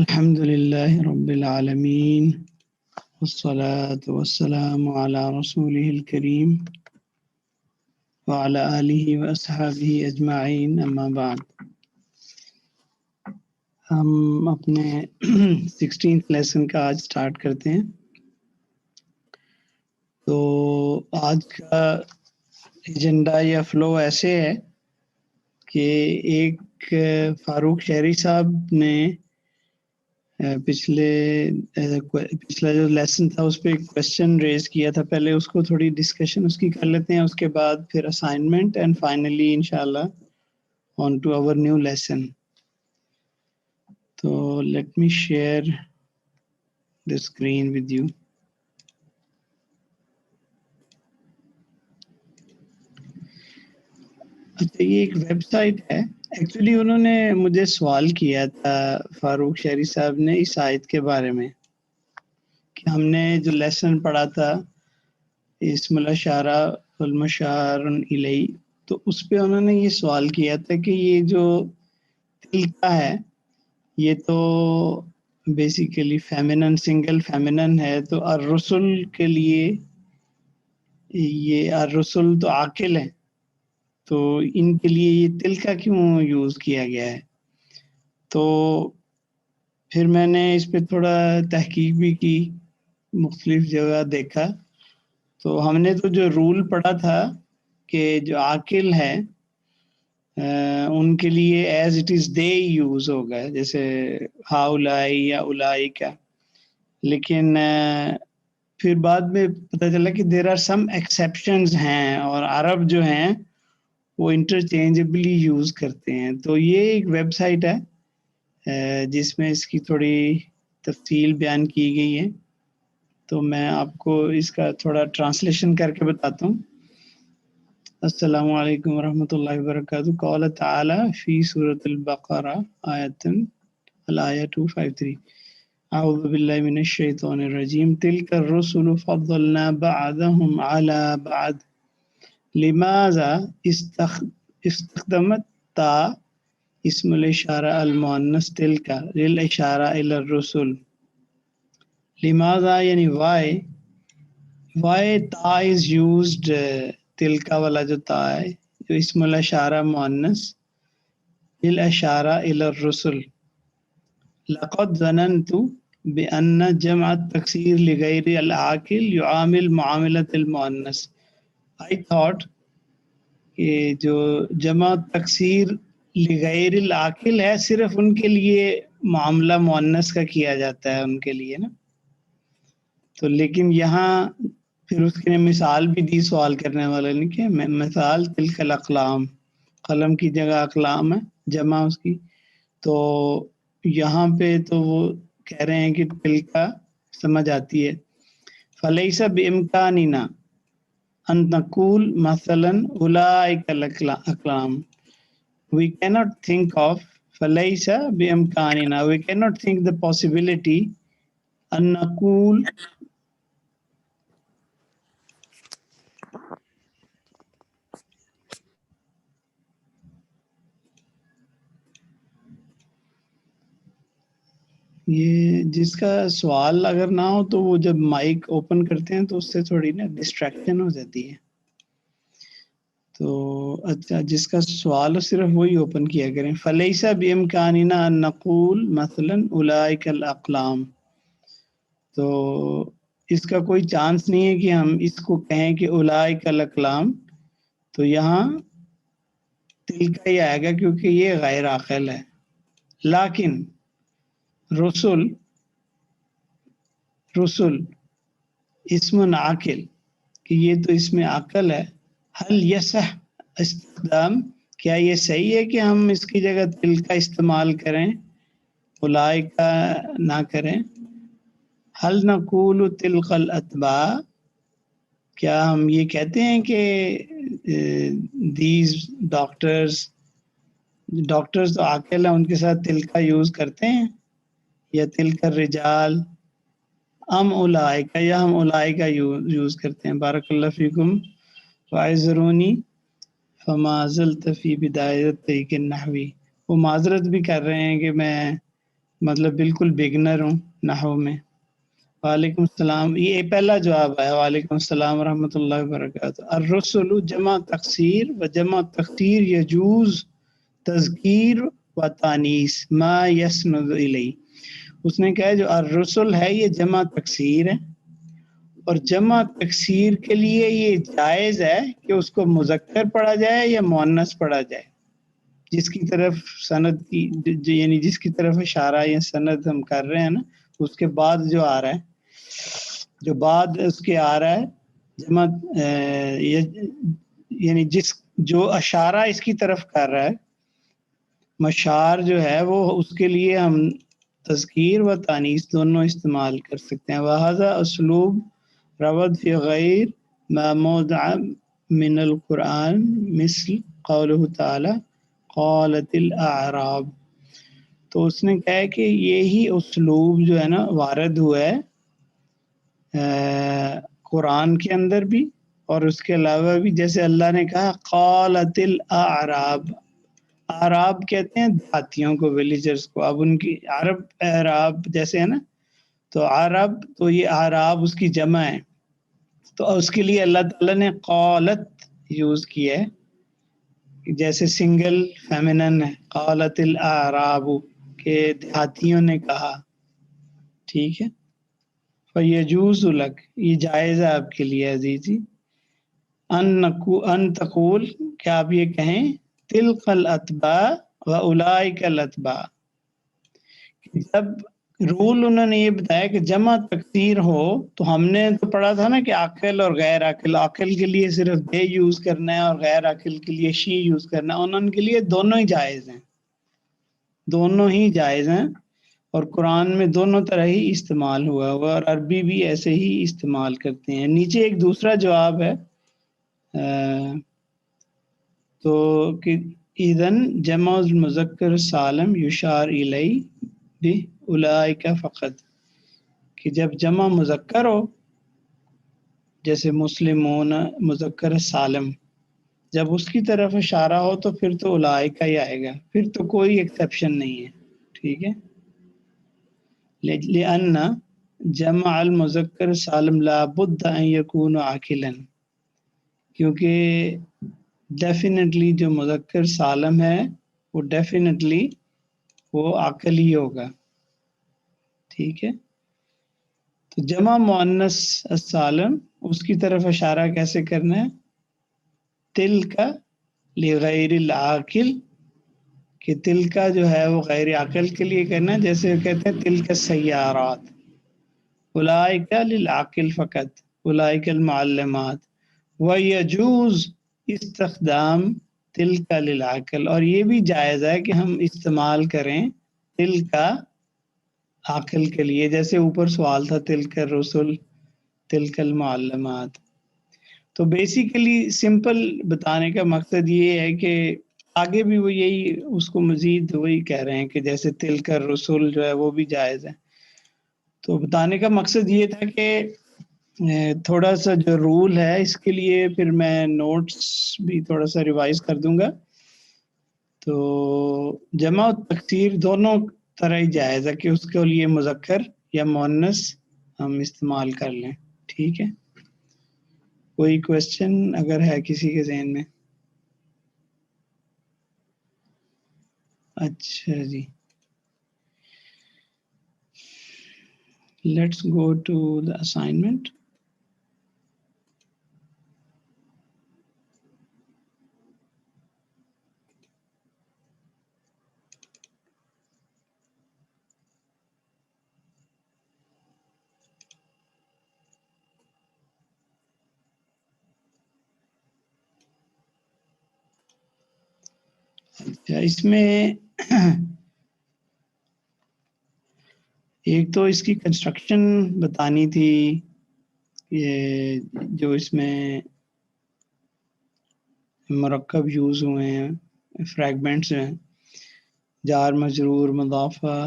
الحمد لله رب العالمين والصلاة والسلام على رسوله الكريم وعلى آله وأصحابه أجمعين أما بعد. ہم اپنے 16th لیسن کا آج سٹارٹ کرتے ہیں. تو آج کا ایجنڈا یا فلو ایسے ہے کہ ایک فاروق شہری صاحب نے پچھلا جو لیسن تھا اس پہ ایک کوشچن ریز کیا تھا. پہلے اس کو تھوڑی ڈسکشن اس کی کر لیتے ہیں, اس کے بعد پھر اسائنمنٹ اینڈ فائنلی انشاءاللہ on to our new lesson. تو let me share the screen with you. اچھا, یہ ایک ویب سائٹ ہے. ایکچولی انہوں نے مجھے سوال کیا تھا فاروق شہری صاحب نے اس آیت کے بارے میں کہ ہم نے جو لیسن پڑھا تھا اسم الاشارہ والمشار الیہ, تو اس پہ انہوں نے یہ سوال کیا تھا کہ یہ جو تلکا ہے یہ تو بیسیکلی فیمنن, سنگل فیمنن ہے, تو الرسل کے لیے یہ الرسل تو عاقل ہیں, تو ان کے لیے یہ تلکا کیوں یوز کیا گیا ہے. تو پھر میں نے اس پہ تھوڑا تحقیق بھی کی, مختلف جگہ دیکھا. تو ہم نے تو جو رول پڑھا تھا کہ جو عاقل ہے ان کے لیے as it is they use ہوگا, جیسے ہاؤلائی یا اولائی کا. لیکن پھر بعد میں پتہ چلا کہ دیر آر سم ایکسیپشنز ہیں, اور عرب جو ہیں وہ انٹرچینجبلی یوز کرتے ہیں. تو یہ ایک ویب سائٹ ہے جس میں اس کی تھوڑی تفصیل بیان کی گئی ہے. تو میں آپ کو اس کا تھوڑا ٹرانسلیشن کر کے بتاتا ہوں. السلام علیکم ورحمۃ اللہ وبرکاتہ. قال تعالی فی سورۃ البقرہ آیت الآیہ 253 اعوذ باللہ من الشیطان الرجیم تلک الرسل فضلنا بعضهم على بعض لماذا استخدمت تا اسم الاشارہ المؤنث تلک للاشارہ الی الرسل. لماذا یعنی why تا is used, تلکا والا جو تا ہے جو اسم الاشارہ مؤنث للاشارہ الی الرسل. لقد ظننت بأن جمع التکسیر لغیر العاقل يعامل معاملة المؤنث. I thought کہ جو جمع تکسیر لغیر العاقل ہے صرف ان کے لیے معاملہ مؤنث کا کیا جاتا ہے, ان کے لیے نا. تو لیکن یہاں پھر اس کے مثال بھی دی سوال کرنے والے نے کہ مثال تلک الاقلام, قلم کی جگہ اقلام ہے جمع اس کی. تو یہاں پہ تو وہ کہہ رہے ہیں کہ تلکا سمجھ آتی ہے. فلیس بامکاننا ان نقول مثلا اولئک الاقلام. we cannot think of فلیس بامکاننا, we cannot think the possibility ان نقول یہ جس کا سوال اگر نہ ہو تو وہ جب مائک اوپن کرتے ہیں تو اس سے تھوڑی نا ڈسٹریکشن ہو جاتی ہے. تو اچھا, جس کا سوال ہو صرف وہی اوپن کیا کریں. فلیس بامکاننا ان نقول مثلا اولئک الاقلام. تو اس کا کوئی چانس نہیں ہے کہ ہم اس کو کہیں کہ اولئک الاقلام. تو یہاں تلکا ہی آئے گا کیونکہ یہ غیر عاقل ہے. لیکن رسول اسم عاقل کہ یہ تو اس میں عقل ہے. حل یصح استخدام, کیا یہ صحیح ہے کہ ہم اس کی جگہ تل کا استعمال کریں, اولئک کا نہ کریں. حل نقول تلک الاتباع, کیا ہم یہ کہتے ہیں کہ دیز ڈاکٹرز تو عاقل ہیں, ان کے ساتھ تل کا یوز کرتے ہیں, یا تلک الرجال ام اولئک, یا ہم اولئک کا یوز کرتے ہیں. بارک اللہ فیکم واعذرونی فما زلت فی بدایت طریق النحوی. وہ معذرت بھی کر رہے ہیں کہ میں مطلب بالکل بگنر ہوں نحو میں. وعلیکم السلام، یہ پہلا جواب ہے. وعلیکم السلام ورحمۃ اللہ وبرکاتہ. الرسل جمع تقصیر و جمع تختیر یجوز تذکیر و تانیس ما یسند الی. اس نے کہا جو الرسل ہے یہ جمع تکسیر ہے، اور جمع تکسیر کے لیے یہ جائز ہے کہ اس کو مذکر پڑھا جائے یا مؤنث پڑھا جائے. جس کی طرف سند کی یعنی جس کی طرف اشارہ یا سند ہم کر رہے ہیں نا، اس کے بعد جو آ رہا ہے، جو بعد اس کے آ رہا ہے جمع یعنی جو اشارہ اس کی طرف کر رہا ہے، مشار جو ہے وہ، اس کے لیے ہم تذکیر و تانیث دونوں استعمال کر سکتے ہیں. وہذا اسلوب روت فی غیر ما موضع من القرآن مثل قولہ تعالی قالت الاعراب. تو اس نے کہا کہ یہی اسلوب جو ہے نا وارد ہوا ہے قرآن کے اندر بھی، اور اس کے علاوہ بھی. جیسے اللہ نے کہا قالت الاعراب. اعراب کہتے ہیں دیہاتیوں کو، ویلیجرز کو. اب ان کی عرب اعراب جیسے ہے نا، تو عرب تو یہ اعراب اس کی جمع ہے. تو اس کے لیے اللہ تعالیٰ نے قالت یوز کیا ہے، جیسے سنگل فیمنن ہے قالت الاعراب، کہ دیہاتیوں نے کہا. ٹھیک ہے. فیجوز لک، یہ جائز ہے آپ کے لیے عزیزی، ان تقول، کہ آپ یہ کہیں تلک الاتباع و اولئک الاتباع. جب رول انہوں نے یہ بتایا کہ جمع تکثیر ہو، تو ہم نے تو پڑھا تھا نا کہ عاقل اور غیر عاقل، عاقل کے لیے صرف دے یوز کرنا ہے اور غیر عاقل کے لیے شی یوز کرنا ہے. ان کے لیے دونوں ہی جائز ہیں، دونوں ہی جائز ہیں، اور قرآن میں دونوں طرح ہی استعمال ہوا ہوا، اور عربی بھی ایسے ہی استعمال کرتے ہیں. نیچے ایک دوسرا جواب ہے تو کہ اذن جمع المذکر سالم یشار الی بھی اولئک فقط، کہ جب جمع مذکر ہو جیسے مسلمون مذکر سالم، جب اس کی طرف اشارہ ہو تو پھر تو اولئک ہی آئے گا، پھر تو کوئی ایکسیپشن نہیں ہے. ٹھیک ہے. لأن جمع المذکر سالم لا بد ان یکون عاقلا، کیونکہ ڈیفینیٹلی جو مذکر سالم ہے وہ ڈیفینیٹلی وہ عاقل ہی ہوگا. ٹھیک ہے. تو جمع مؤنث السالم، اس کی طرف اشارہ کیسے کرنا ہے؟ تل کا لغیر العاقل، کہ تل کا جو ہے وہ غیر عاقل کے لیے کرنا ہے. جیسے کہتے ہیں تل کا سیارات، اولئک للعاقل فقط، اولئک المعلمات. وَيَجُوز استخدام تل کا للعاقل، اور یہ بھی جائز ہے کہ ہم استعمال کریں تل کا عاقل کے لیے. جیسے اوپر سوال تھا تل کا رسول تل کا المعلمات. تو بیسیکلی سمپل بتانے کا مقصد یہ ہے کہ آگے بھی وہ یہی اس کو مزید وہی کہہ رہے ہیں کہ جیسے تل کا رسول جو ہے وہ بھی جائز ہے. تو بتانے کا مقصد یہ تھا کہ تھوڑا سا جو رول ہے اس کے لیے پھر میں نوٹس بھی تھوڑا سا ریوائز کر دوں گا. تو جمع و تکثیر دونوں طرح ہی جائز ہے کہ اس کے لیے مذکر یا مؤنث ہم استعمال کر لیں. ٹھیک ہے. کوئی کوشچن اگر ہے کسی کے ذہن میں؟ اچھا جی، let's go to the assignment. اچھا، اس میں ایک تو اس کی کنسٹرکشن بتانی تھی، یہ جو اس میں مرکب یوز ہوئے ہیں، فریگمنٹس ہیں، جار مجرور مضافہ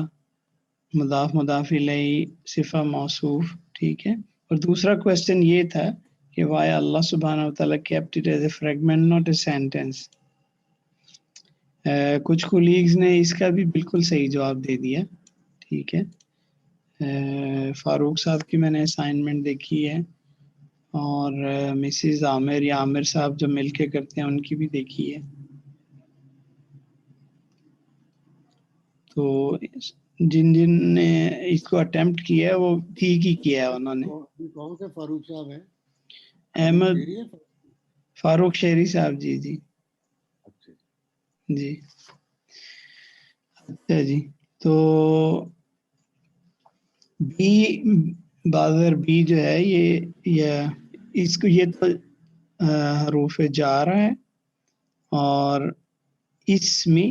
مضاف مضاف الیہ صفہ موصوف. ٹھیک ہے. اور دوسرا کویسچن یہ تھا کہ why اللہ سبحانہ وتعالی kept it as a fragment not a sentence. کچھ کولیگز نے اس کا بھی بالکل صحیح جواب دے دیا. ٹھیک ہے. فاروق صاحب کی میں نے اسائنمنٹ دیکھی ہے اور مسز عامر یا عامر صاحب جو مل کے کرتے ہیں ان کی بھی دیکھی ہے. تو جن نے اس کو اٹیمپٹ کیا ہے وہ ٹھیک ہی کیا ہے انہوں نے. کون سے فاروق صاحب ہیں؟ احمد فاروق شہری صاحب. جی جی جی. اچھا جی. تو بی بازر بی جو ہے یہ اس کو یہ تو حروف جار ہے اور اس میں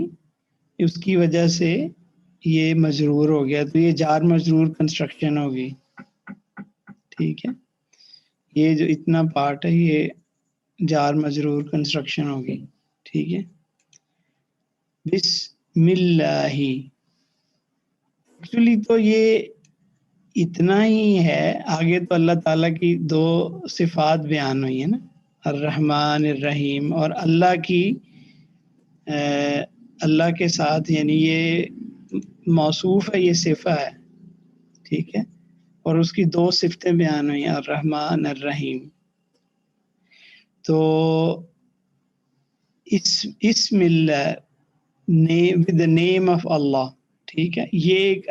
اس کی وجہ سے یہ مجرور ہو گیا تو یہ جار مجرور کنسٹرکشن ہوگی. ٹھیک ہے. یہ جو اتنا پارٹ ہے یہ جار مجرور کنسٹرکشن ہوگی. ٹھیک ہے. بسم اللہ. ایکچولی تو یہ اتنا ہی ہے. آگے تو اللہ تعالیٰ کی 2 صفات بیان ہوئی ہیں نا, الرحمن الرحیم, اور اللہ کی اللہ کے ساتھ یعنی یہ موصوف ہے, یہ صفہ ہے. ٹھیک ہے. اور اس کی 2 صفتیں بیان ہوئی ہیں, الرحمن الرحیم. تو اسم اللہ ود the name of اللہ. ٹھیک ہے. یہ ایک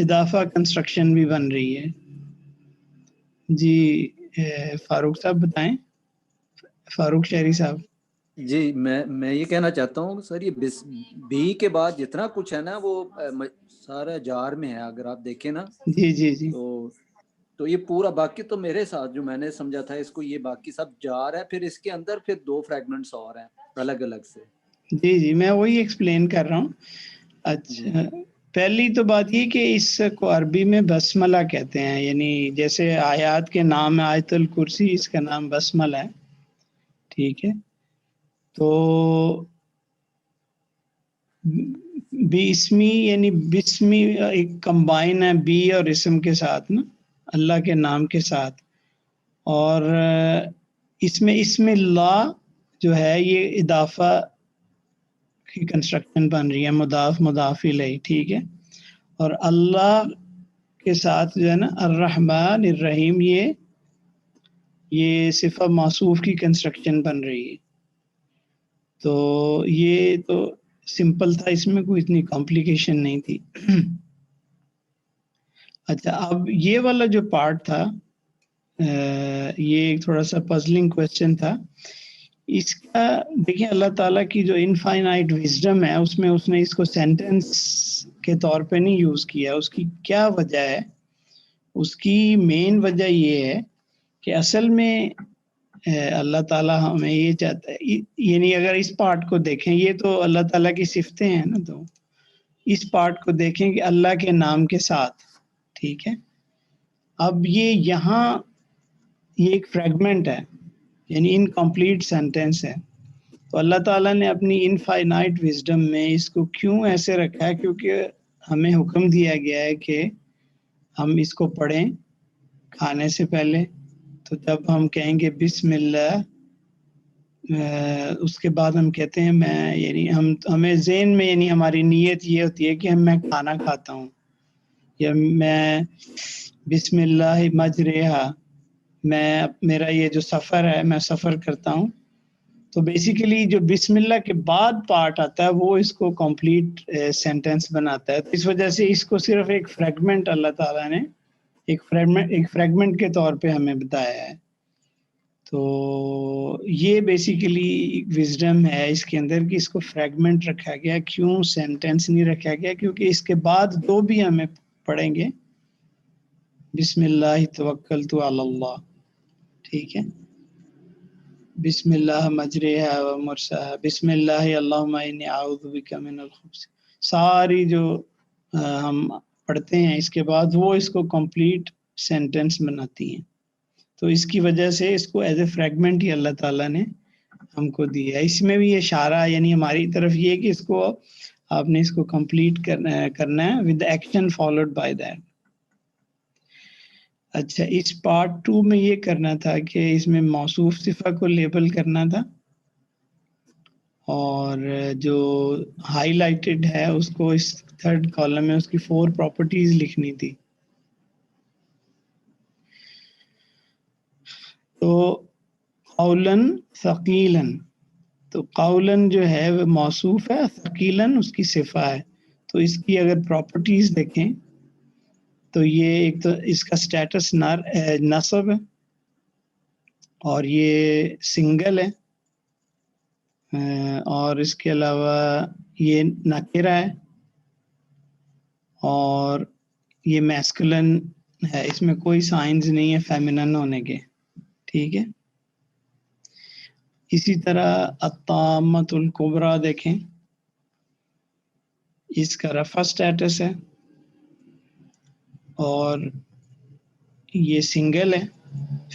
اضافہ کنسٹرکشن بھی بن رہی ہے. جی فاروق صاحب بتائیں, فاروق شہری صاحب. جی میں یہ کہنا چاہتا ہوں سر, یہ بی کے بعد جتنا کچھ ہے نا وہ سارا جار میں ہے. اگر آپ دیکھیں نا جی جی جی تو یہ پورا باقی تو میرے ساتھ جو میں نے سمجھا تھا اس کو, یہ باقی سب جار ہے. پھر اس کے اندر پھر 2 فریگمنٹس اور ہیں الگ الگ سے. جی جی میں وہی ایکسپلین کر رہا ہوں. اچھا پہلی تو بات یہ کہ اس کو عربی میں بسملہ کہتے ہیں, یعنی جیسے آیات کے نام ہے آیت الکرسی, اس کا نام بسملہ ہے. ٹھیک ہے. تو بی اسمی یعنی بسمی ایک کمبائن ہے بی اور اسم کے ساتھ نا, اللہ کے نام کے ساتھ. اور اس میں اسم اللہ جو ہے یہ اضافہ کی کنسٹرکشن بن رہی ہے, مضاف مضاف الیہ. ٹھیک ہے. اور اللہ کے ساتھ جو ہے نا الرحمن الرحیم, یہ صفہ موصوف کی کنسٹرکشن بن رہی ہے. تو یہ تو سمپل تھا, اس میں کوئی اتنی کمپلیکیشن نہیں تھی. اچھا اب یہ والا جو پارٹ تھا یہ ایک تھوڑا سا پزلنگ کویسچن تھا. اس کا دیکھیں اللہ تعالیٰ کی جو انفائنائٹ وزڈم ہے اس میں اس نے اس کو سینٹنس کے طور پہ نہیں یوز کیا. اس کی کیا وجہ ہے؟ اس کی مین وجہ یہ ہے کہ اصل میں اللہ تعالیٰ ہمیں یہ چاہتا ہے, یعنی اگر اس پارٹ کو دیکھیں یہ تو اللہ تعالیٰ کی صفتیں ہیں نا, تو اس پارٹ کو دیکھیں کہ اللہ کے نام کے ساتھ. ٹھیک ہے. اب یہ یہاں یہ ایک فریگمنٹ ہے, یعنی انکمپلیٹ سینٹینس ہے. تو اللہ تعالیٰ نے اپنی انفائنائٹ وزڈم میں اس کو کیوں ایسے رکھا ہے؟ کیونکہ ہمیں حکم دیا گیا ہے کہ ہم اس کو پڑھیں کھانے سے پہلے. تو جب ہم کہیں گے بسم اللہ, اس کے بعد ہم کہتے ہیں میں, یعنی ہمیں ذہن میں یعنی ہماری نیت یہ ہوتی ہے کہ میں کھانا کھاتا ہوں, یا میں بسم اللہ مجریہا, میں میرا یہ جو سفر ہے میں سفر کرتا ہوں. تو بیسیکلی جو بسم اللہ کے بعد پارٹ آتا ہے وہ اس کو کمپلیٹ سینٹینس بناتا ہے. تو اس وجہ سے اس کو صرف ایک فریگمنٹ اللہ تعالیٰ نے ایک فریگمنٹ کے طور پہ ہمیں بتایا ہے. تو یہ بیسیکلی وزڈم ہے اس کے اندر کہ اس کو فریگمنٹ رکھا گیا. کیوں سینٹینس نہیں رکھا گیا؟ کیونکہ اس کے بعد 2 بھی ہمیں پڑھیں گے, بسم اللہ توکلت علی اللہ. ٹھیک ہے. بسم اللہ مجریہا و مرساہا, بسم اللہ اللہم انی اعوذ بک من الخبث. ساری جو ہم پڑھتے ہیں اس کے بعد وہ اس کو کمپلیٹ سینٹینس بناتی ہیں. تو اس کی وجہ سے اس کو ایز اے فریگمنٹ ہی اللہ تعالیٰ نے ہم کو دیا. اس میں بھی اشارہ یعنی ہماری طرف یہ کہ اس کو آپ نے اس کو کمپلیٹ کرنا ہے with action followed by that. اچھا اس پارٹ 2 میں یہ کرنا تھا کہ اس میں موصوف صفہ کو لیبل کرنا تھا اور جو ہائی لائٹڈ ہے اس کو اس تھرڈ کالم میں اس کی 4 پراپرٹیز لکھنی تھی. تو قولاً ثقیلاً، تو قولاً جو ہے وہ موصوف ہے، ثقیلاً اس کی صفہ ہے. تو اس کی اگر پراپرٹیز دیکھیں تو یہ ایک تو اس کا سٹیٹس نصب ہے، اور یہ سنگل ہے، اور اس کے علاوہ یہ نکرہ ہے، اور یہ میسکولن ہے، اس میں کوئی سائنز نہیں ہے فیمینن ہونے کے. ٹھیک ہے. اسی طرح الطامۃ الکبریٰ دیکھیں، اس کا رفع سٹیٹس ہے اور یہ سنگل ہے،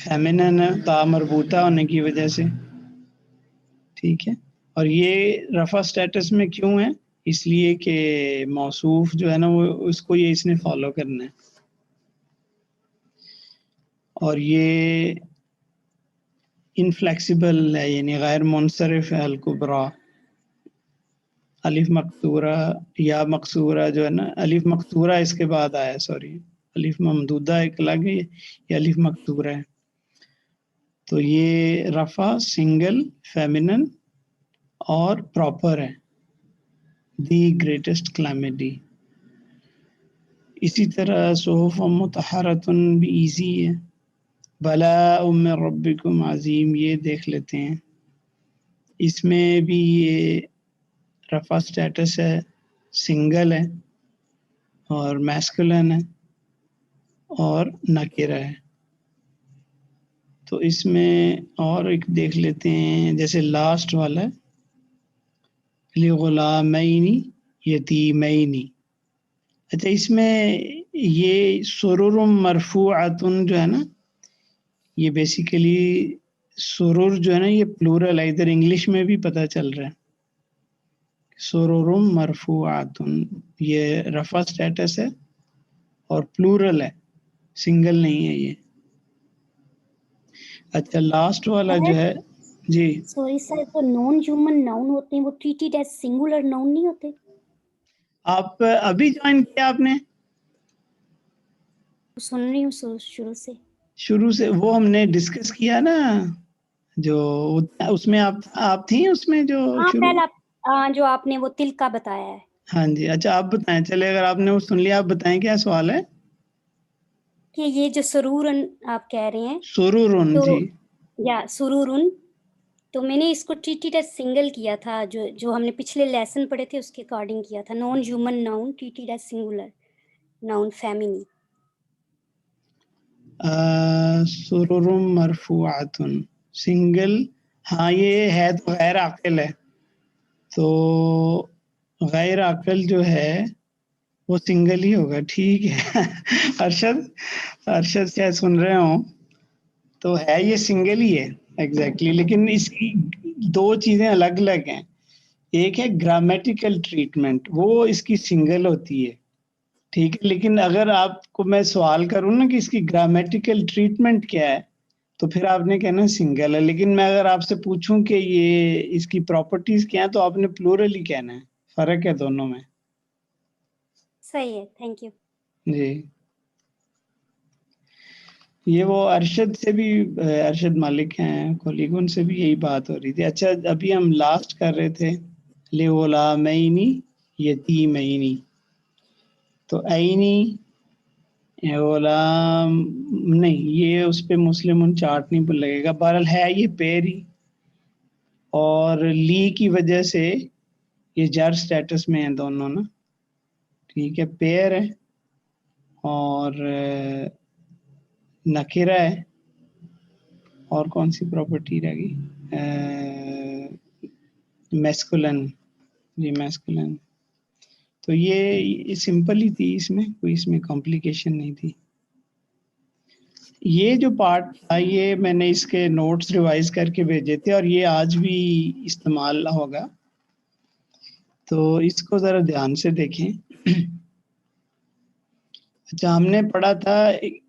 فیمینن ہے تا مربوطہ ہونے کی وجہ سے. ٹھیک ہے. اور یہ رفع سٹیٹس میں کیوں ہے؟ اس لیے کہ موصوف جو ہے نا وہ اس کو یہ اس نے فالو کرنا ہے. اور یہ انفلیکسیبل ہے، یعنی غیر منصرف ہے. الکبریٰ الف مقصورہ یا مقصورہ جو ہے نا، الف مقصورہ اس کے بعد آیا، سوری الف ممدودہ ایک الگ ہے، یہ الف مقصورہ ہے. تو یہ رفع سنگل فیمینن اور پراپر ہے، دی گریٹسٹ کلیمٹی. اسی طرح صحف مطہرۃ بھی ایزی ہے. بلا من ربکم عظیم، یہ دیکھ لیتے ہیں. اس میں بھی یہ رفع سٹیٹس ہے، سنگل ہے اور میسکولن ہے اور نکرہ ہے. تو اس میں اور ایک دیکھ لیتے ہیں، جیسے لاسٹ والا ہے لغلامین یتیمین. اچھا، اس میں یہ سرر مرفوعۃ جو ہے نا، یہ بیسیکلی سرور جو ہے نا یہ پلورل ہے، ادھر انگلش میں بھی پتہ چل رہا ہے. سرور مرفوعات، یہ رفع سٹیٹس ہے اور پلورل ہے، سنگل نہیں ہے یہ. اچھا، لاسٹ والا جو ہے جی، سوری سر، تو نان ہیومن ناؤن ہوتے ہیں وہ ٹریٹڈ ایز سنگولر ناؤن نہیں ہوتے؟ آپ ابھی جوائن کیا آپ نے؟ سن رہی ہوں شروع سے. وہ ہم نے ڈسکس کیا نا، جو اس میں آپ تھیں اس میں جو شروع. پہلا جو آپ نے وہ تل کا بتایا ہے. ہاں جی. اچھا آپ بتائیں، چلے اگر آپ نے وہ سن لیا آپ بتائیں کیا سوال ہے. کہ یہ جو سرورن آپ کہہ رہے ہیں، سرورن، تو جی یا سرورن، تو میں نے اس کو ٹریٹڈ ایز سنگل کیا تھا، جو ہم نے پچھلے لیسن پڑھے تھے اس کے اکارڈنگ کیا تھا. Non human noun treated as singular noun feminine. سرور مرفوعات سنگل. ہاں یہ ہے تو غیر عاقل ہے، تو غیر عاقل جو ہے وہ سنگل ہی ہوگا. ٹھیک ہے. ارشد شاید سن رہے ہوں، تو ہے یہ سنگل ہی ہے ایگزیکٹلی. لیکن اس کی 2 چیزیں الگ الگ ہیں. ایک ہے گرامیٹیکل ٹریٹمنٹ، وہ اس کی سنگل ہوتی ہے. ٹھیک ہے. لیکن اگر آپ کو میں سوال کروں نا کہ اس کی گرامیٹیکل ٹریٹمنٹ کیا ہے، تو پھر آپ نے کہنا سنگل ہے. لیکن میں اگر آپ سے پوچھوں کہ یہ اس کی پراپرٹیز کیا ہیں، تو آپ نے پلورل ہی کہنا ہے. فرق ہے دونوں میں. صحیح ہے، تھینک یو. جی، یہ وہ ارشد سے بھی، ارشد مالک ہیں کولیگ، ان سے بھی یہی بات ہو رہی تھی. اچھا، ابھی ہم لاسٹ کر رہے تھے لغلامین یتیمین. تو عینی غلام نہیں، یہ اس پہ مسلم چارٹ نہیں لگے گا. بہرحال ہے یہ پیر ہی، اور لی کی وجہ سے یہ جر سٹیٹس میں ہیں دونوں نا. ٹھیک ہے. پیر ہے اور نکرہ ہے. اور کون سی پراپرٹی رہ گئی؟ میسکولن. جی میسکولن. تو یہ سمپل ہی تھی، اس میں کوئی کمپلیکیشن نہیں تھی. یہ جو پارٹ تھا یہ میں نے اس کے نوٹس ریوائز کر کے بھیجے تھے، اور یہ آج بھی استعمال ہوگا، تو اس کو ذرا دھیان سے دیکھیں. اچھا، ہم نے پڑھا تھا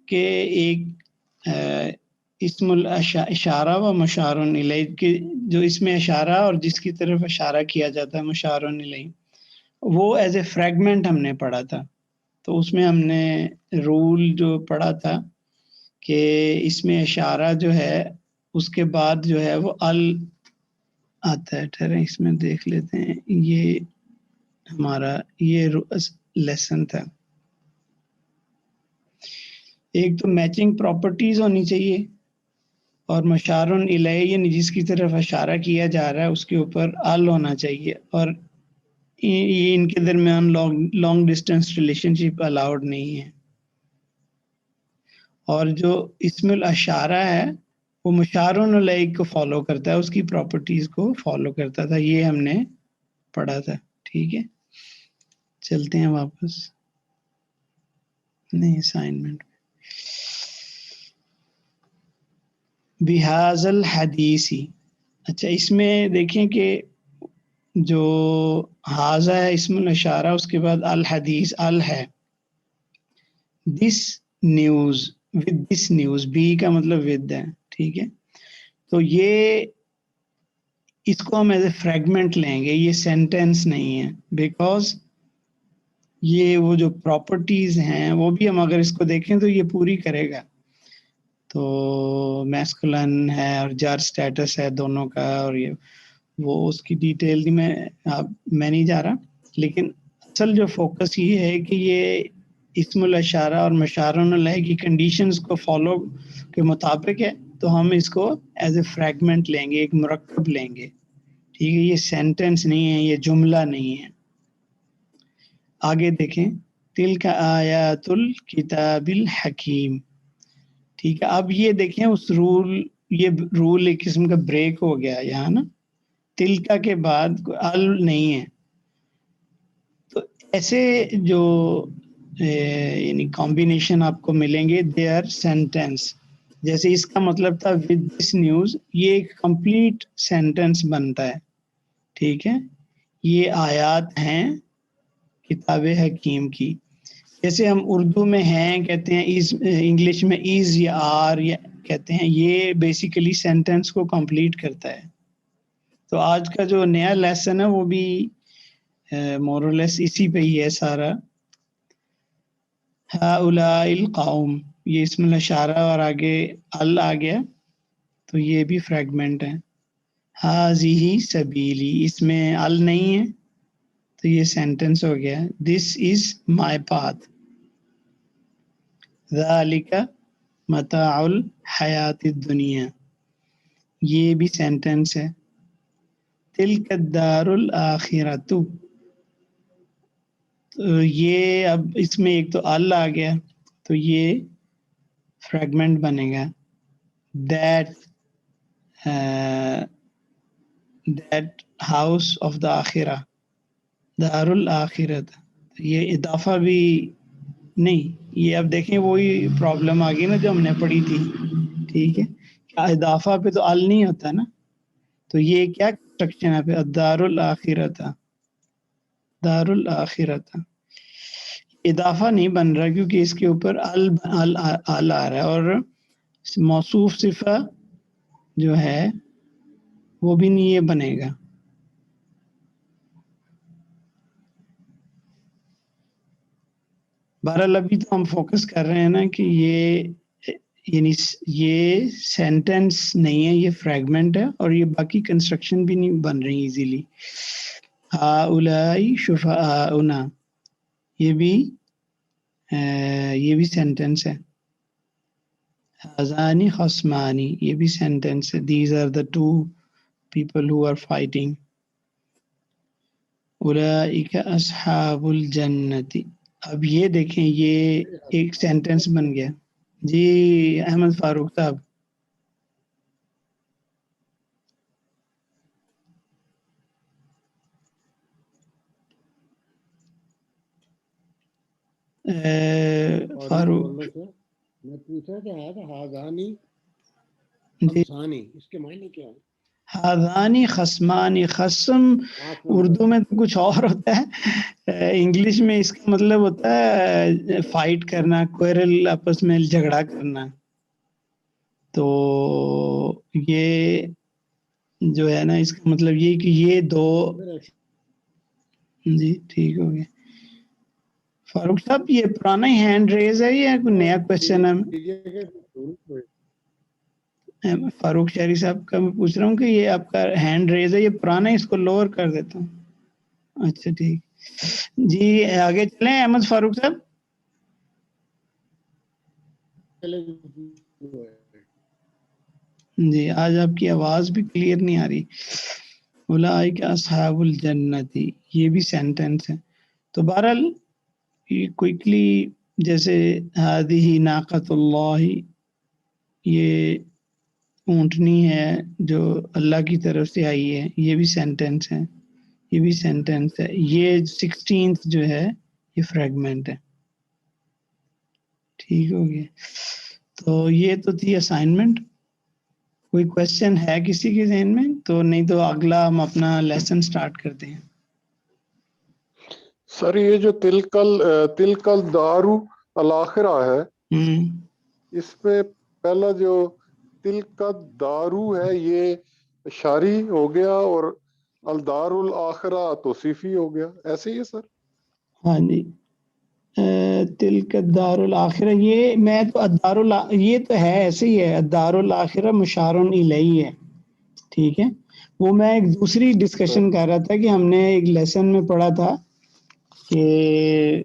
کہ ایک اسم الاشارہ و مشار الیہ کے جو اسم اشارہ اور جس کی طرف اشارہ کیا جاتا ہے مشار الیہ وہ ایز اے فریگمنٹ ہم نے پڑھا تھا. تو اس میں ہم نے رول جو پڑھا تھا کہ اس میں اشارہ جو ہے اس کے بعد جو ہے وہ ال آتا ہے. ٹھہریں اس میں دیکھ لیتے ہیں. یہ ہمارا یہ لیسن تھا. ایک تو میچنگ پراپرٹیز ہونی چاہیے اور مشار الیہ یعنی جس کی طرف اشارہ کیا جا رہا ہے اس کے اوپر ال ہونا چاہیے اور یہ ان کے درمیان لانگ ڈسٹینس ریلیشن شپ الاؤڈ نہیں ہے. اور جو اسم الاشارہ ہے وہ مشار الیہ کو فالو کرتا ہے, اس کی پراپرٹیز کو فالو کرتا تھا. یہ ہم نے پڑھا تھا. ٹھیک ہے, چلتے ہیں واپس. نہیں اسائنمنٹ بہذا الحدیثی. اچھا اس میں دیکھیں کہ جو حاضہ ہے اسم الاشارہ اس کے بعد الحدیث ال ہے. This news with this news be کا مطلب ود ہے. ٹھیک ہے, تو یہ اس کو ہم ایز اے فریگمنٹ لیں گے, یہ سینٹینس نہیں ہے بیکاز یہ وہ جو پراپرٹیز ہیں وہ بھی ہم اگر اس کو دیکھیں تو یہ پوری کرے گا. تو میسکولن ہے اور جار سٹیٹس ہے دونوں کا, اور یہ وہ اس کی ڈیٹیل میں نہیں جا رہا, لیکن اصل جو فوکس یہ ہے کہ یہ اسم الاشارہ اور مشار الیہ کی کنڈیشنز کو فالو کے مطابق ہے, تو ہم اس کو ایز اے فریگمنٹ لیں گے, ایک مرکب لیں گے. ٹھیک ہے, یہ سینٹنس نہیں ہے, یہ جملہ نہیں ہے. آگے دیکھیں تلک آیات الکتاب الحکیم. ٹھیک ہے, اب یہ دیکھیں اس یہ رول ایک قسم کا بریک ہو گیا یہاں نا. تلکا کے بعد ال نہیں ہے, تو ایسے جو یعنی کمبینیشن آپ کو ملیں گے دے آر سینٹینس. جیسے اس کا مطلب تھا ود دس نیوز, یہ ایک کمپلیٹ سینٹینس بنتا ہے. ٹھیک ہے, یہ آیات ہیں کتاب حکیم کی. جیسے ہم اردو میں ہیں کہتے ہیں, انگلش میں از یا آر یا کہتے ہیں, یہ بیسیکلی سینٹینس کو کمپلیٹ کرتا ہے. تو آج کا جو نیا لیسن ہے وہ بھی مور اور لیس اسی پہ ہی ہے سارا. ہؤلاء القوم, یہ اسم الاشارہ اور آگے ال آ گیا تو یہ بھی فریگمنٹ ہے. ہذہ سبیلی, اس میں ال نہیں ہے تو یہ سینٹنس ہو گیا. دس از مائی پاتھ. ذالک متاع الحیات الدنیا, یہ بھی سینٹنس ہے. تلک الدار الآخرۃ, تو یہ اب اس میں ایک تو ال آ گیا تو یہ فریگمنٹ بنے گا. دیٹ ہاؤس آف دا آخرہ, دار الآخرت. یہ اضافہ بھی نہیں, یہ اب دیکھیں وہی پرابلم آ گئی نا جو ہم نے پڑھی تھی. ٹھیک ہے, اضافہ پہ تو ال نہیں ہوتا نا, تو یہ کیا کنسٹرکشن ہے پہ دار الآخرت, دار الآخرت. اضافہ نہیں بن رہا کیونکہ اس کے اوپر ال آ رہا ہے, اور موصوف صفہ جو ہے وہ بھی نہیں یہ بنے گا. بہرحال ابھی تو ہم فوکس کر رہے ہیں نا کہ یعنی یہ سینٹینس نہیں ہے, یہ فریگمنٹ ہے, اور یہ باقی کنسٹرکشن بھی نہیں بن رہی ایزیلی. ہؤلاء شفعاؤنا, یہ بھی سینٹینس ہے. ہذان خصمان, یہ بھی سینٹینس ہے. These are the two people who are fighting. اولئک اصحاب الجنت, اب یہ دیکھیں یہ ایک سینٹینس بن گیا. جی احمد فاروق صاحب, فاروق میں پوچھا کہ ہاذانی جی, خصمانی, اس کے معنی کیا ہے؟ ہذانی خصمانی, خصم اردو میں تو کچھ اور ہوتا ہے, انگلش میں اس کا مطلب ہوتا ہے فائٹ کرنا, کوئرل, آپس میں جھگڑا کرنا. تو یہ جو ہے نا اس کا مطلب یہ کہ یہ دو. جی ٹھیک ہو گیا. فاروق صاحب یہ پرانا ہی ہینڈ ریز ہے یا کوئی نیا کوشچن ہے؟ فاروق شہری صاحب کا میں پوچھ رہا ہوں کہ یہ آپ کا ہینڈ ریز ہے یہ پرانا ہے، اس کو لوور کر دیتا ہوں. اچھا ٹھیک جی آگے چلیں احمد فاروق صاحب. جی آج آپ کی آواز بھی کلیئر نہیں آ رہی. اولئک اصحاب الجنتی، یہ بھی سینٹنس ہے. تو بہرحال کوئکلی جیسے ہذہ ناقۃ اللہ، یہ اونٹنی ہے جو اللہ کی طرف سے آئی ہے، یہ بھی سینٹنس ہے، یہ بھی سینٹنس ہے. یہ 16th جو ہے یہ فریگمنٹ ہے. ٹھیک ہو گیا. تو یہ تو تھی اسائنمنٹ. کوئی کوشچن ہے کسی کے ذہن میں؟ تو نہیں تو اگلا ہم اپنا لیسن سٹارٹ کرتے ہیں. سر یہ جو تلکل دارو الاخرہ ہے، اس میں پہلا جو تلکل دارو ہے یہ اشاری ہو گیا اور الدار الاخرہ توصیفی ہو گیا، ایسے ہی ہے سر؟ ہاں جی. تلک الدار الاخرہ، یہ میں تو یہ تو ہے ایسے ہی ہے. الدار الاخرہ مشار الیہ ہے. ٹھیک ہے. وہ میں ایک دوسری ڈسکشن کر رہا تھا کہ ہم نے ایک لیسن میں پڑھا تھا کہ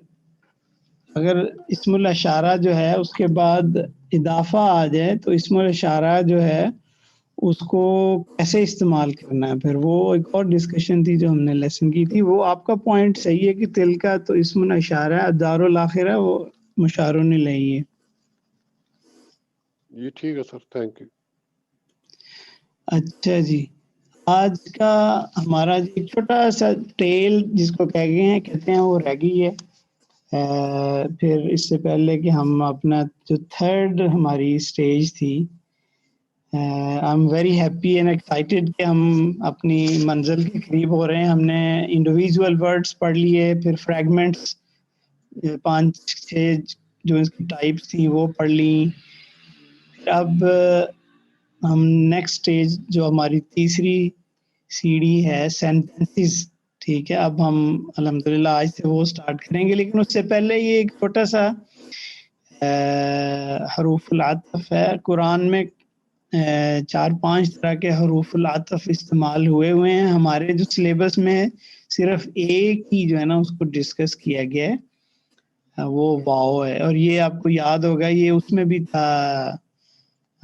اگر اسم الاشارہ جو ہے اس کے بعد اضافہ آ جائے تو اسم الاشارہ جو ہے اس کو کیسے استعمال کرنا ہے. پھر وہ ایک اور ڈسکشن تھی جو ہم نے لیسن کی تھی. وہ آپ کا پوائنٹ صحیح ہے کہ تل کا تو اسم الاشارہ ہے، دار الاخرہ وہ مشار الیہ ہے. یہ ٹھیک ہے سر، تھینک یو. اچھا جی، آج کا ہمارا ایک چھوٹا سا ٹیل جس کو کہتے ہیں وہ رہ گئی ہے. پھر اس سے پہلے کہ ہم اپنا جو تھرڈ ہماری اسٹیج تھی، I am very happy and excited کہ ہم اپنی منزل کے قریب ہو رہے ہیں. ہم نے انڈیویژول ورڈس پڑھ لیے، پھر فریگمنٹس 5-6 جو اس کی ٹائپس تھیں وہ پڑھ لی. پھر اب ہم نیکسٹ اسٹیج جو ہماری تیسری سیڑھی ہے سینٹنسز. ٹھیک ہے، اب ہم الحمدللہ آج سے وہ سٹارٹ کریں گے. لیکن اس سے پہلے یہ ایک چھوٹا سا حروف العطف ہے. قرآن میں 4-5 طرح کے حروف العطف استعمال ہوئے ہیں. ہمارے جو سلیبس میں صرف ایک ہی جو ہے نا اس کو ڈسکس کیا گیا ہے، وہ واو ہے. اور یہ آپ کو یاد ہوگا یہ اس میں بھی تھا،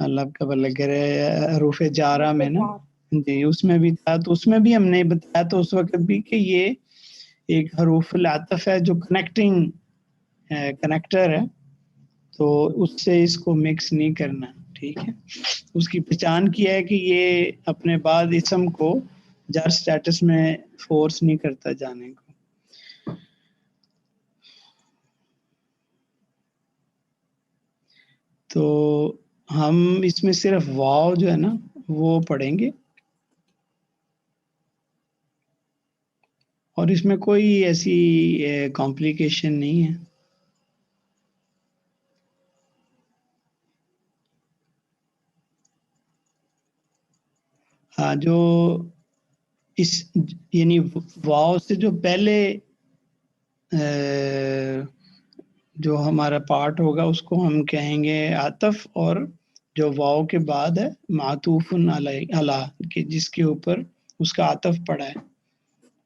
اللہ کا بھلا کرے، حروف جارہ میں نا، جی اس میں بھی تھا. تو اس میں بھی ہم نے بتایا تو اس وقت بھی کہ یہ ایک حروف العطف ہے جو کنیکٹر ہے، تو اس سے اس کو مکس نہیں کرنا. ٹھیک ہے، اس کی پہچان کیا ہے کہ یہ اپنے بعد اسم کو جر سٹیٹس میں فورس نہیں کرتا جانے کو. تو ہم اس میں صرف واو جو ہے نا وہ پڑھیں گے، اور اس میں کوئی ایسی کمپلیکیشن نہیں ہے. ہاں، جو اس یعنی واو سے جو پہلے جو ہمارا پارٹ ہوگا اس کو ہم کہیں گے عطف، اور جو واو کے بعد ہے معطوف علی کہ جس کے اوپر اس کا عطف پڑا ہے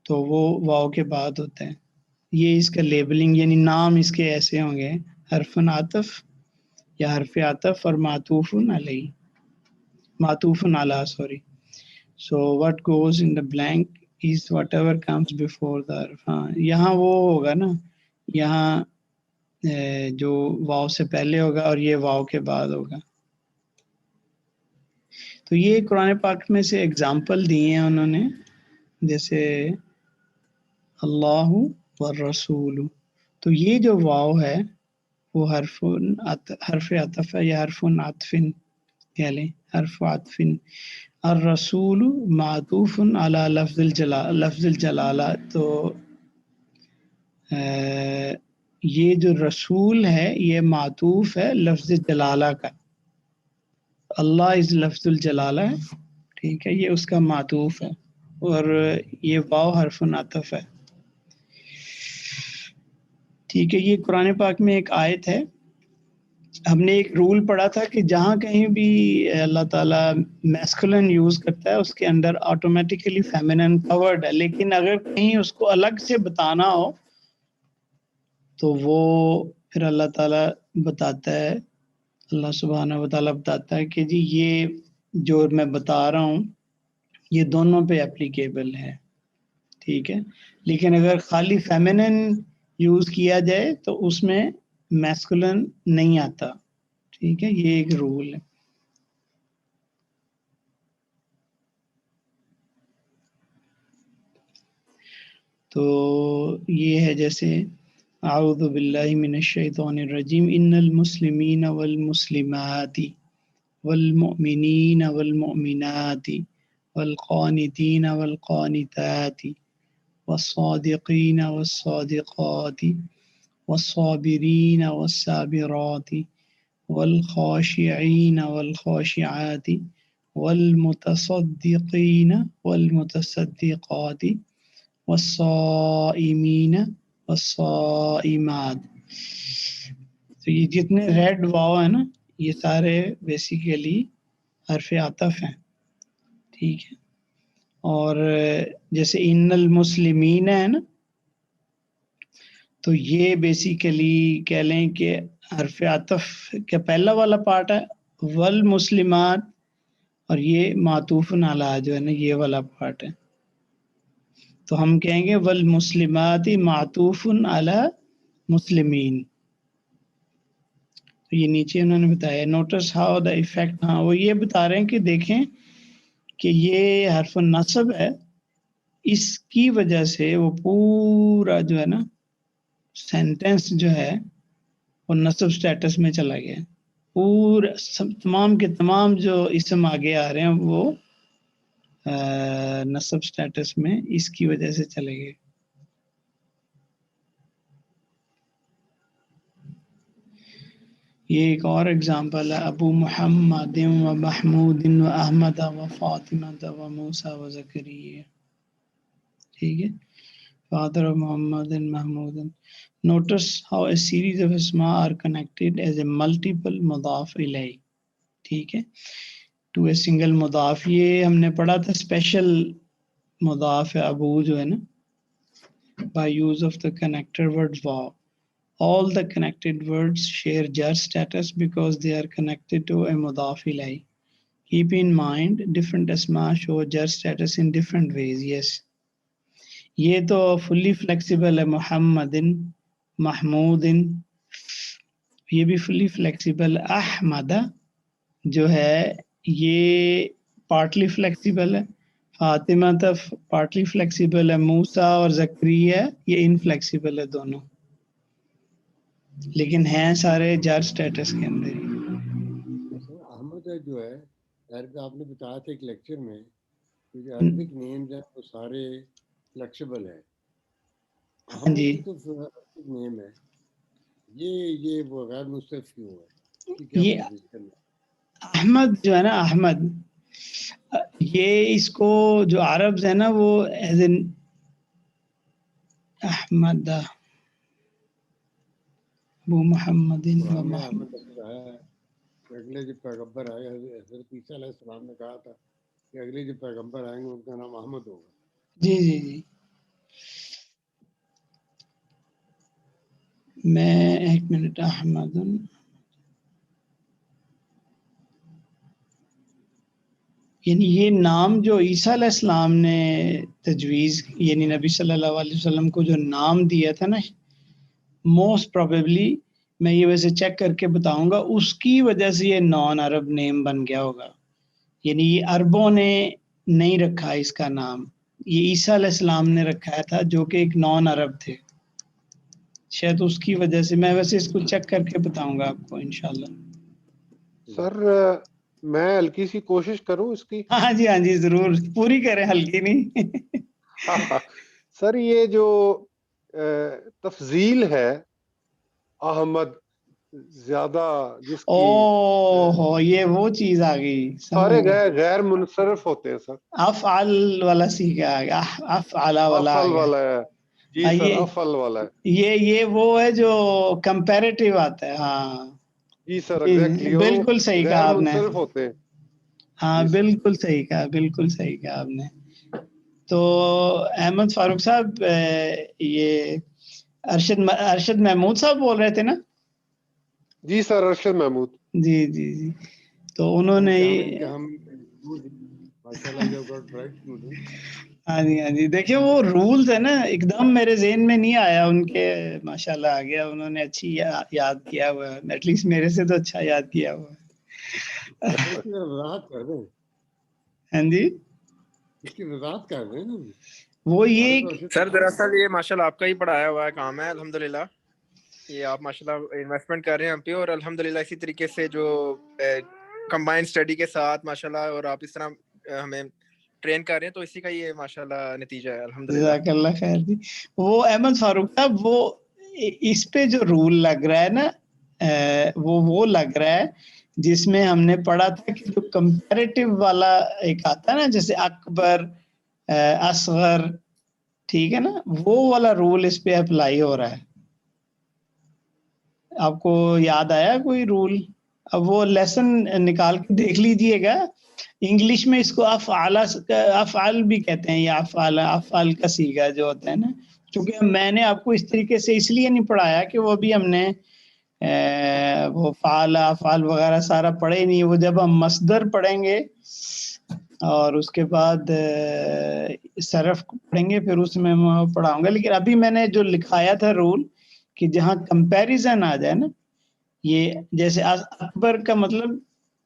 تو وہ واو کے بعد ہوتا ہے. یہ اس کا لیبلنگ یعنی نام اس کے ایسے ہوں گے، حرف عطف یا حرف عطف اور معطوف علی. So what goes in the blank is whatever comes before the حرف. ہاں یہاں وہ ہوگا نا، یہاں جو واو سے پہلے ہوگا اور یہ واو کے بعد ہوگا. تو یہ قرآن پاک میں سے اگزامپل دیے ہیں انہوں نے، جیسے اللہ والرسول. تو یہ جو واو ہے وہ حرف عطف ہے یا حرف عطف کہہ لیں، حرف عطف. الرسول معطوف علی لفظ الجلالہ. تو یہ جو رسول ہے یہ معطوف ہے لفظ جلالہ کا. اللہ از لفظ الجلالہ ہے، ٹھیک ہے، یہ اس کا معطوف ہے، اور یہ واو حرف عطف ہے، ٹھیک ہے۔ یہ قرآن پاک میں ایک آیت ہے، ہم نے ایک رول پڑھا تھا کہ جہاں کہیں بھی اللہ تعالیٰ میسکولن یوز کرتا ہے اس کے اندر آٹومیٹیکلی فیمینن کورڈ ہے، لیکن اگر کہیں اس کو الگ سے بتانا ہو تو وہ پھر اللہ تعالیٰ بتاتا ہے، اللہ سبحانہ و تعالیٰ بتاتا ہے کہ جی یہ جو میں بتا رہا ہوں یہ دونوں پہ اپلیکیبل ہے، ٹھیک ہے۔ لیکن اگر خالی فیمینن یوز کیا جائے تو اس میں میسکولن نہیں آتا، ٹھیک ہے، یہ ایک رول ہے۔ تو یہ ہے جیسے اعوذ باللہ من الشیطان الرجیم ان المسلمین والمسلمات والمؤمنین والمؤمنات والقانتین والقانتات والصادقین والصادقات والصابرین والصابرات والخاشعین والخاشعات والمتصدقین والمتصدقات والصائمین والصائمات۔ تو یہ جتنے ریڈ واو ہیں نا یہ سارے بیسیکلی حرف عطف ہیں، ٹھیک ہے۔ اور جیسے ان المسلمین ہے نا تو یہ بیسیکلی کہہ لیں کہ حرف عطف کا پہلا والا پارٹ ہے، والمسلمات، اور یہ معطوف علی جو ہے نا یہ والا پارٹ ہے، تو ہم کہیں گے والمسلمات معطوف علی مسلمین۔ تو یہ نیچے انہوں نے بتایا نوٹس ہاؤ دا ایفیکٹ، ہاں وہ یہ بتا رہے ہیں کہ دیکھیں کہ یہ حرف النصب ہے، اس کی وجہ سے وہ پورا جو ہے نا سینٹنس جو ہے وہ نصب سٹیٹس میں چلا گیا، پورا تمام کے تمام جو اسم آگے آ رہے ہیں وہ نصب سٹیٹس میں اس کی وجہ سے چلے گئے۔ یہ ایک اور اگزامپل ہے، ابو محمد و محمود و احمد و فاطمہ و موسیٰ و زکریہ، ٹھیک ہے، father of Muhammad and Mahmood. Notice how a series of اسماء are connected as a multiple مضاف الیہ، ٹھیک ہے، to a single مضاف۔ یہ ہم نے پڑھا تھا اسپیشل مضاف ابو جو ہے نا by use of the connector word wow. All the connected words share jar status because they are connected to a مضاف الیہ۔ Keep in mind different Asma show jar status in different ways. Yes، یہ تو فلی flexible ہے، محمد محمود، یہ بھی فلی flexible, Ahmad جو ہے یہ پارٹلی فلیکسیبل ہے، فاطمہ تف پارٹلی فلیکسیبل ہے، موسیٰ اور زکریہ یہ انفلیکسیبل ہے دونوں، لیکن ہیں سارے جار سٹیٹس کے اندر ہی۔ احمد جو ہے عربی، آپ نے بتایا تھا ایک لیکچر میں کہ جو عربک نیمز ہیں وہ سارے فلیکسیبل ہے، ہاں جی، احمد تو عربک نیم ہے، یہ وہ غیر مستف کیوں ہے؟ یہ احمد جو ہے نا احمد، یہ اس کو جو عربز ہے نا وہ ایز این احمد ابو محمد و محمد، اگلے جو پیغمبر آئے حضرت عیسیٰ علیہ السلام نے کہا تھا کہ اگلے جو پیغمبر آئیں گے ان کا نام احمد ہوگا۔ جی جی جی، میں ایک منٹ، احمد یعنی یہ نام جو عیسیٰ علیہ السلام نے تجویز، یعنی نبی صلی اللہ علیہ وسلم کو جو نام دیا تھا نا، موسٹ پروبیبلی میں یہ ویسے چیک کر کے بتاؤں گا، اس کی وجہ سے یہ نان عرب نیم بن گیا ہوگا، یعنی یہ عربوں نے نہیں رکھا اس کا نام، یہ عیسیٰ علیہ السلام نے رکھا تھا جو کہ ایک نان عرب تھے، شاید اس کی وجہ سے، میں ویسے اس کو چیک کر کے بتاؤں گا آپ کو انشاءاللہ۔ سر میں ہلکی سی کوشش کروں اس کی؟ ہاں جی، ہاں جی، ضرور پوری کریں، ہلکی نہیں۔ سر یہ جو تفضیل ہے احمد زیادہ جس کی یہ وہ چیز آ گئی, سارے غیر منصرف ہوتے ہیں سر. افعال والا سیکھا آ گیا, افعال والا افعال والا ہے جی سر, افعال والا ہے یہ وہ ہے جو کمپیریٹیو آتا ہے. ہاں جی سر, ایگزیکٹلی, بالکل صحیح کہا آپ نے. منصرف ہوتے ہیں. ہاں بالکل صحیح کہا, بالکل صحیح کہا آپ نے. تو احمد فاروق صاحب, یہ ارشد محمود صاحب بول رہے تھے نا؟ جی سر, ارشد محمود. جی جی جی. تو انہوں نے ہاں جی ہاں جی, دیکھیے وہ رولز ہے نا, ایک دم میرے ذہن میں نہیں آیا, ان کے ماشاءاللہ آ گیا. انہوں نے اچھی یاد کیا ہوا ہے, ایٹ لیسٹ میرے سے تو اچھا یاد کیا ہوا ہے. ہاں جی, اس کی وضاحت کر رہے ہیں وہ یہ سر دراصل یہ ماشاءاللہ آپ کا ہی پڑھایا ہوا ہے کام ہے الحمدللہ. یہ آپ ماشاءاللہ انویسٹمنٹ کر رہے ہیں ہم پہ, اور الحمدللہ اسی طریقے سے جو کمبائنڈ اسٹڈی کے ساتھ ماشاءاللہ, اور آپ اس طرح ہمیں ٹرین کر رہے ہیں, تو اسی کا یہ ماشاءاللہ نتیجہ ہے الحمدللہ. جزاک اللہ خیر جی. وہ احمد فاروق صاحب, وہ اس پہ جو رول لگ رہا ہے نا, وہ لگ رہا ہے جس میں ہم نے پڑھا تھا کہ جو کمپیریٹیو والا ایک آتا ہے نا, جیسے اکبر, اصغر, ٹھیک ہے نا, وہ والا رول اس پہ اپلائی ہو رہا ہے. آپ کو یاد آیا کوئی رول؟ اب وہ لیسن نکال کے دیکھ لیجئے گا. انگلش میں اس کو افعال بھی کہتے ہیں, یا افعال کا صیغہ جو ہوتا ہے نا. چونکہ میں نے آپ کو اس طریقے سے اس لیے نہیں پڑھایا کہ وہ بھی ہم نے وہ فعال افعال وغیرہ سارا پڑھے ہی نہیں. وہ جب ہم مصدر پڑھیں گے اور اس کے بعد صرف پڑھیں گے, پھر اس میں پڑھاؤں گا. لیکن ابھی میں نے جو لکھایا تھا رول, کہ جہاں کمپیریزن آ جائے نا, یہ جیسے اکبر کا مطلب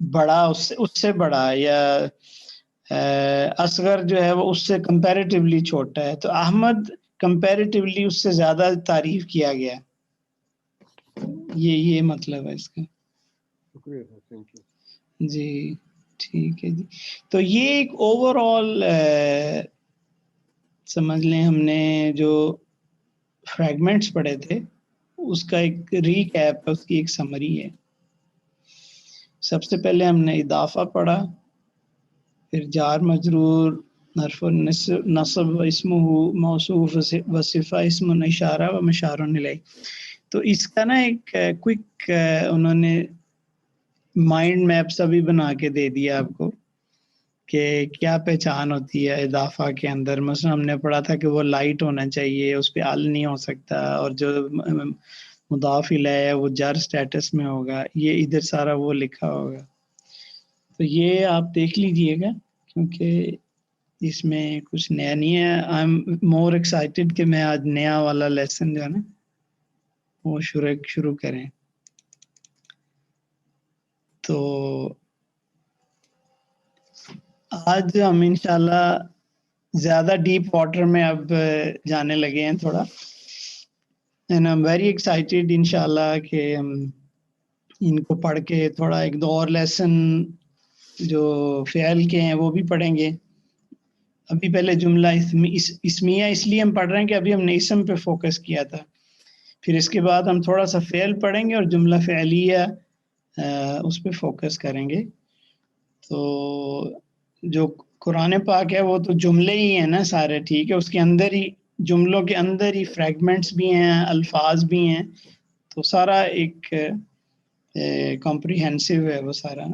بڑا, اس سے بڑا, یا اصغر جو ہے وہ اس سے کمپیریٹیولی چھوٹا ہے, تو احمد کمپیریٹیولی اس سے زیادہ تعریف کیا گیا. یہ مطلب ہے اس کا. شکریہ سر, تھینک یو. جی ٹھیک ہے جی. تو یہ ایک اوور آل سمجھ لیں, ہم نے جو فریگمنٹس پڑھے تھے اس کا ایک ریکیپ, اس کی ایک سمری ہے. سب سے پہلے ہم نے اضافہ پڑھا, پھر جار مجرور, حرف نصب, اسمہ موصوف و صفہ, اسم اشارہ و مشار الیہ. تو اس کا نا ایک کوئک انہوں نے مائنڈ میپ سا بھی بنا کے دے دیا آپ کو, کہ کیا پہچان ہوتی ہے اضافہ کے اندر. مثلا ہم نے پڑھا تھا کہ وہ لائٹ ہونا چاہیے, اس پہ ال نہیں ہو سکتا, اور جو مضاف الیہ ہے وہ جر سٹیٹس میں ہوگا. یہ ادھر سارا وہ لکھا ہوگا. تو یہ آپ دیکھ لیجئے گا, کیونکہ اس میں کچھ نیا نہیں ہے. آئی ایم مور ایکسائٹیڈ کہ میں آج نیا والا لیسن جو ہے نا وہ شروع کریں. تو آج ہم انشاءاللہ زیادہ ڈیپ واٹر میں اب جانے لگے ہیں تھوڑا, and I am very excited انشاءاللہ کہ ہم ان کو پڑھ کے تھوڑا ایک دو اور لیسن جو فعل کے ہیں وہ بھی پڑھیں گے. ابھی پہلے جملہ اسمیہ اس لیے ہم پڑھ رہے ہیں کہ ابھی ہم نے اسم پہ فوکس کیا تھا. پھر اس کے بعد ہم تھوڑا سا فعل پڑھیں گے اور جملہ فعلیہ اس پہ فوکس کریں گے. تو جو قرآن پاک ہے وہ تو جملے ہی ہیں نا سارے, ٹھیک ہے, اس کے اندر ہی, جملوں کے اندر ہی فریگمنٹس بھی ہیں, الفاظ بھی ہیں, تو سارا ایک کمپریہنسو ہے وہ سارا.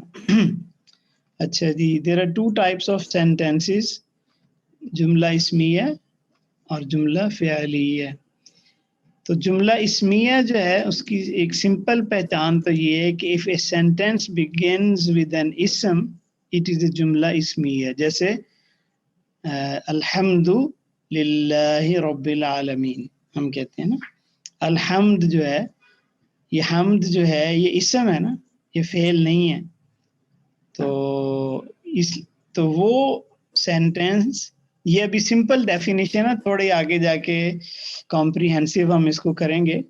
اچھا جی, there are 2 types of sentences, جملہ اسمیہ اور جملہ فعلیہ. تو جملہ اسمیہ جو ہے اس کی ایک سمپل پہچان تو یہ ہے کہ if a sentence begins with an ism it is a جملہ اسمیہ. جیسے الحمد للہ رب العالمین, ہم کہتے ہیں نا الحمد جو ہے, یہ حمد جو ہے یہ اسم ہے نا, یہ فعل نہیں ہے. تو وہ سینٹینس, یہ ابھی سمپل ڈیفینیشن ہے, تھوڑے آگے جا کے کمپریہنسو ہم اس کو کریں گے.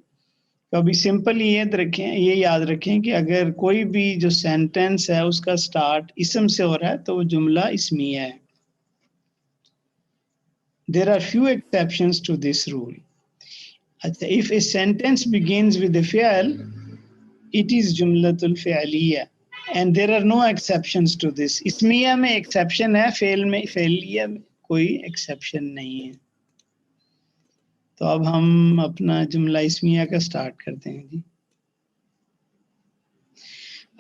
تو ابھی سمپل یہ یاد رکھیں کہ اگر کوئی بھی جو سینٹینس ہے اس کا سٹارٹ اسم سے ہو رہا ہے تو وہ جملہ اسمیہ ہے. There are few exceptions to this rule. If a sentence begins with a fi'l, it is jumlatul fi'liya and there are no exceptions to this. اسمیہ میں exception ہے, فعل میں فعلیہ میں کوئی exception نہیں ہے. تو اب ہم اپنا جملہ اسمیہ کا سٹارٹ کرتے ہیں جی.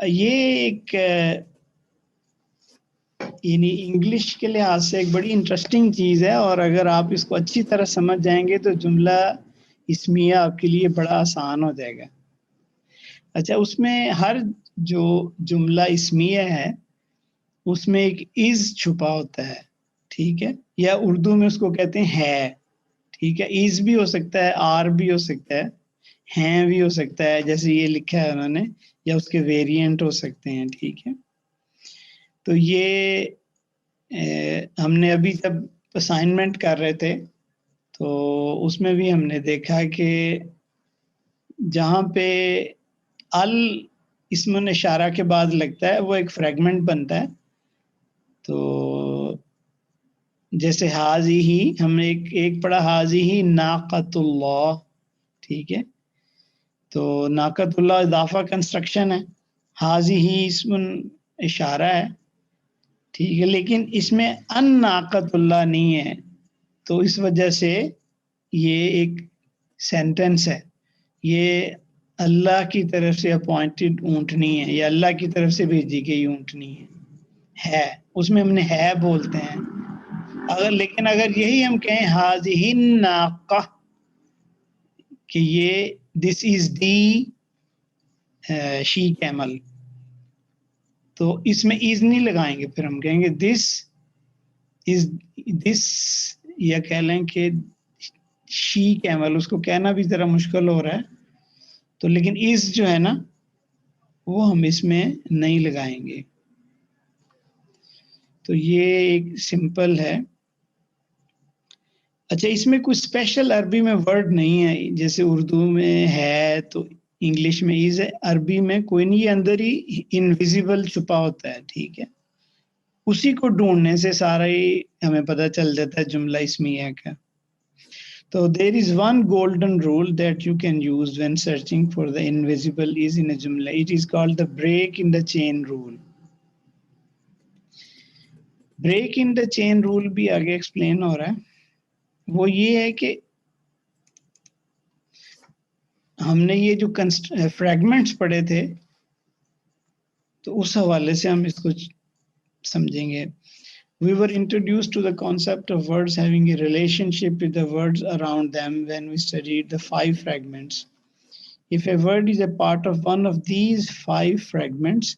یہ ایک یعنی انگلش کے لحاظ سے ایک بڑی انٹرسٹنگ چیز ہے، اور اگر آپ اس کو اچھی طرح سمجھ جائیں گے تو جملہ اسمیہ آپ کے لیے بڑا آسان ہو جائے گا. اچھا، اس میں ہر جو جملہ اسمیہ ہے اس میں ایک از چھپا ہوتا ہے، ٹھیک ہے، یا اردو میں اس کو کہتے ہیں، ٹھیک ہے. از بھی ہو سکتا ہے، آر بھی ہو سکتا ہے، ہیں بھی ہو سکتا ہے جیسے یہ لکھا ہے انہوں نے، یا اس کے ویریئنٹ ہو سکتے ہیں، ٹھیک ہے. تو یہ ہم نے ابھی جب اسائنمنٹ کر رہے تھے تو اس میں بھی ہم نے دیکھا کہ جہاں پہ ال اسم اشارہ کے بعد لگتا ہے وہ ایک فریگمنٹ بنتا ہے. تو جیسے حاضی ہی ہم نے ایک پڑھا، حاضی ہی ناقۃ اللہ، ٹھیک ہے. تو ناقۃ اللہ اضافہ کنسٹرکشن ہے، حاضی ہی اسم اشارہ ہے، ٹھیک ہے، لیکن اس میں ان ناقۃ اللہ نہیں ہے. تو اس وجہ سے یہ ایک سینٹنس ہے، یہ اللہ کی طرف سے اپوائنٹڈ اونٹنی ہے، یا اللہ کی طرف سے بھیجی گئی اونٹنی ہے، اس میں ہم نے ہے بولتے ہیں. لیکن اگر یہی ہم کہیں حاضی ناقہ کہ یہ دس از دی شی کیمل، تو اس میں از نہیں لگائیں گے، پھر ہم کہیں گے دس از دس، یا کہہ لیں کہ شی کیمل. اس کو کہنا بھی ذرا مشکل ہو رہا ہے، تو لیکن از جو ہے نا وہ ہم اس میں نہیں لگائیں گے. تو یہ ایک سمپل ہے. اچھا، اس میں کوئی اسپیشل عربی میں ورڈ نہیں ہے، جیسے اردو میں ہے تو انگلش میں از ہے، عربی میں کوئی نہیں، یہ اندر ہی انویزیبل چھپا ہوتا ہے، ٹھیک ہے. اسی کو ڈھونڈنے سے سارا ہی ہمیں پتہ چل جاتا ہے جملہ اسمیہ کا. تو there is one golden rule that you can use when searching for the invisible is in a jumla. It is called the break in the chain rule. break in the chain rule بھی آگے explain ہو رہا ہے. وہ یہ ہے کہ ہم نے یہ جو فریگمنٹس پڑھے تھے تو اس حوالے سے ہم اس کو سمجھیں گے. We were introduced to the concept of words having a relationship with the words around them when we studied the 5 fragments. If a word is a part of one of these 5 fragments,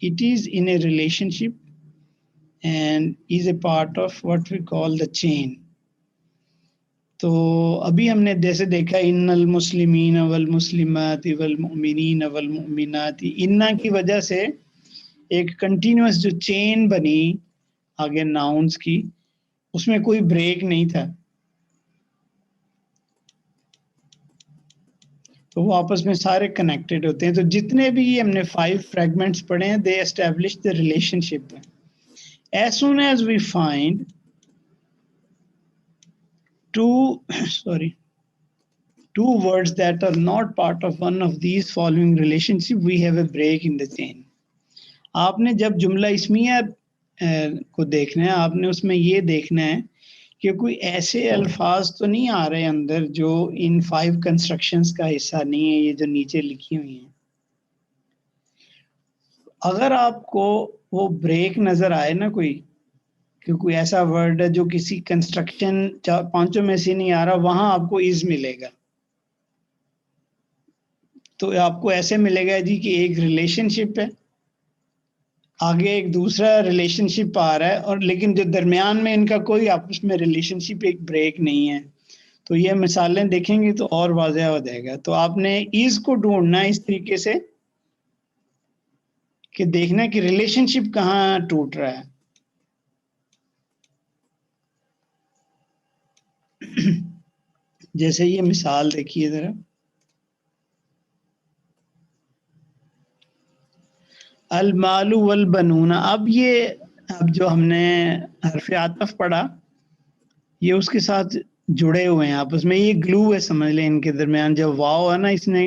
it is in a relationship and is a part of what we call the chain. تو ابھی ہم نے جیسے دیکھا ان المسلمین والمسلمات والمؤمنین والمؤمنات، انا کی وجہ سے ایک کنٹینیوس جو چین بنی آگے ناؤنز کی، اس میں کوئی بریک نہیں تھا. تو وہ آپس میں سارے کنیکٹڈ ہوتے ہیں. تو جتنے بھی ہم نے 5 فریگمنٹس پڑھے ہیں they establish the relationship. As soon as we find two words that are not part of one of these following relationship, we have a break in the chain. آپ نے جب جملہ اسمیہ کو دیکھنا ہے، آپ نے اس میں یہ دیکھنا ہے کہ کوئی ایسے الفاظ تو نہیں آ رہے اندر جو ان 5 کنسٹرکشنز کا حصہ نہیں ہے، یہ جو نیچے لکھی ہوئی ہیں. اگر آپ کو وہ بریک نظر آئے نا کہ کوئی ایسا ورڈ ہے جو کسی کنسٹرکشن 5 میں سے نہیں آ رہا، وہاں آپ کو از ملے گا. تو آپ کو ایسے ملے گا جی کہ ایک ریلیشن شپ ہے، آگے ایک دوسرا ریلیشن شپ آ رہا ہے، اور لیکن جو درمیان میں ان کا کوئی آپس میں ریلیشن شپ، ایک بریک نہیں ہے. تو یہ مثالیں دیکھیں گے تو اور واضح ہو جائے گا. تو آپ نے از کو ڈھونڈنا ہے اس طریقے سے کہ دیکھنا کہ ریلیشن شپ کہاں ٹوٹ رہا ہے. جیسے یہ مثال دیکھیے ذرا، المال والبنون. اب جو ہم نے حرف عطف پڑھا یہ اس کے ساتھ جڑے ہوئے ہیں آپس میں، یہ گلو ہے، سمجھ لیں ان کے درمیان. جب واو ہے نا، اس نے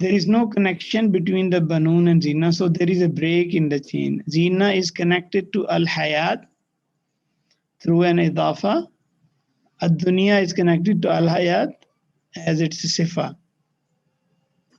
There is no connection between the Banun and Zina, so there is a break in the chain. Zina is connected to Al-Hayat through an idafa. Ad-Dunya is connected to Al-Hayat as its sifa.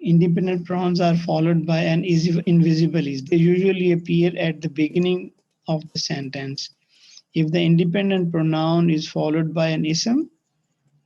Independent pronouns are followed by an invisible is. They usually appear at the beginning of the sentence. If the independent pronoun is followed by an ism,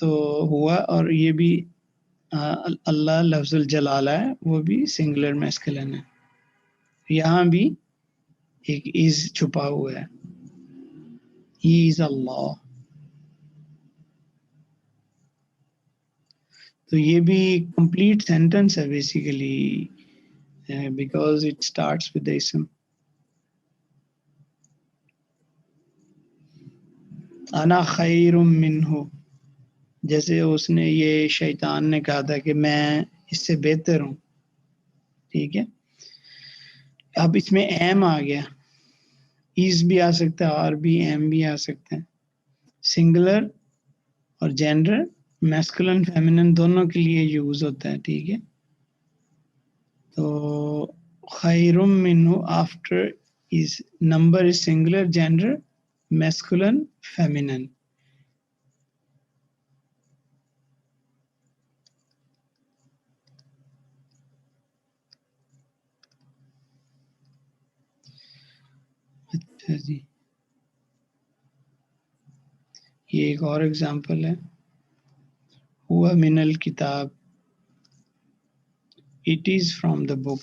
تو ہوا. اور یہ بھی اللہ لفظ الجلالہ ہے, وہ بھی singular masculine ہے. یہاں بھی ایک از چھپا ہوا ہے, ہی از اللہ. تو یہ بھی کمپلیٹ سینٹنس ہے basically, because it starts with اسم. انا خیر منہ, جیسے اس نے, یہ شیطان نے کہا تھا کہ میں اس سے بہتر ہوں. ٹھیک ہے, اب اس میں ایم آ گیا, ایز بھی آ سکتا ہے اور بھی ایم بھی آ سکتا ہے. سنگولر اور جینڈر میسکولن فیمینن دونوں کے لیے یوز ہوتا ہے. ٹھیک ہے, تو خیر منہ after is, number is singular, gender masculine feminine. اچھا جی, یہ ایک اور ایگزامپل ہے, ہوا من الکتاب, اٹ از فرام دا بک.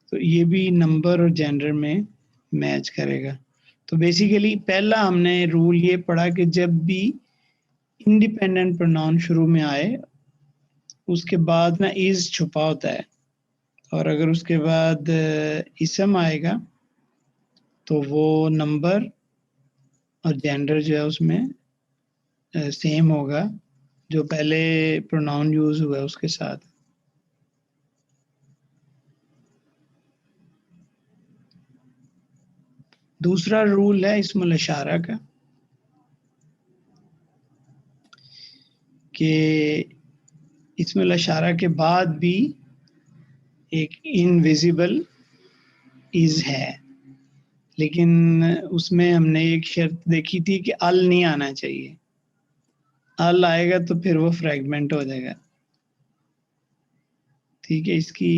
تو یہ بھی نمبر اور جینڈر میں میچ کرے گا. تو بیسیکلی پہلا ہم نے رول یہ پڑھا کہ جب بھی انڈیپینڈنٹ پروناؤن شروع میں آئے, اس کے بعد نا از چھپا ہوتا ہے, اور اگر اس کے بعد اسم آئے گا تو وہ نمبر اور جینڈر جو ہے اس میں سیم ہوگا جو پہلے پروناؤن یوز ہوا ہے اس کے ساتھ. دوسرا رول ہے اسم الاشارہ کا, کہ اسم الاشارہ کے بعد بھی ایک انویزیبل از ہے, لیکن اس میں ہم نے ایک شرط دیکھی تھی کہ ال نہیں آنا چاہیے. ال آئے گا تو پھر وہ فریگمنٹ ہو جائے گا. ٹھیک ہے, اس کی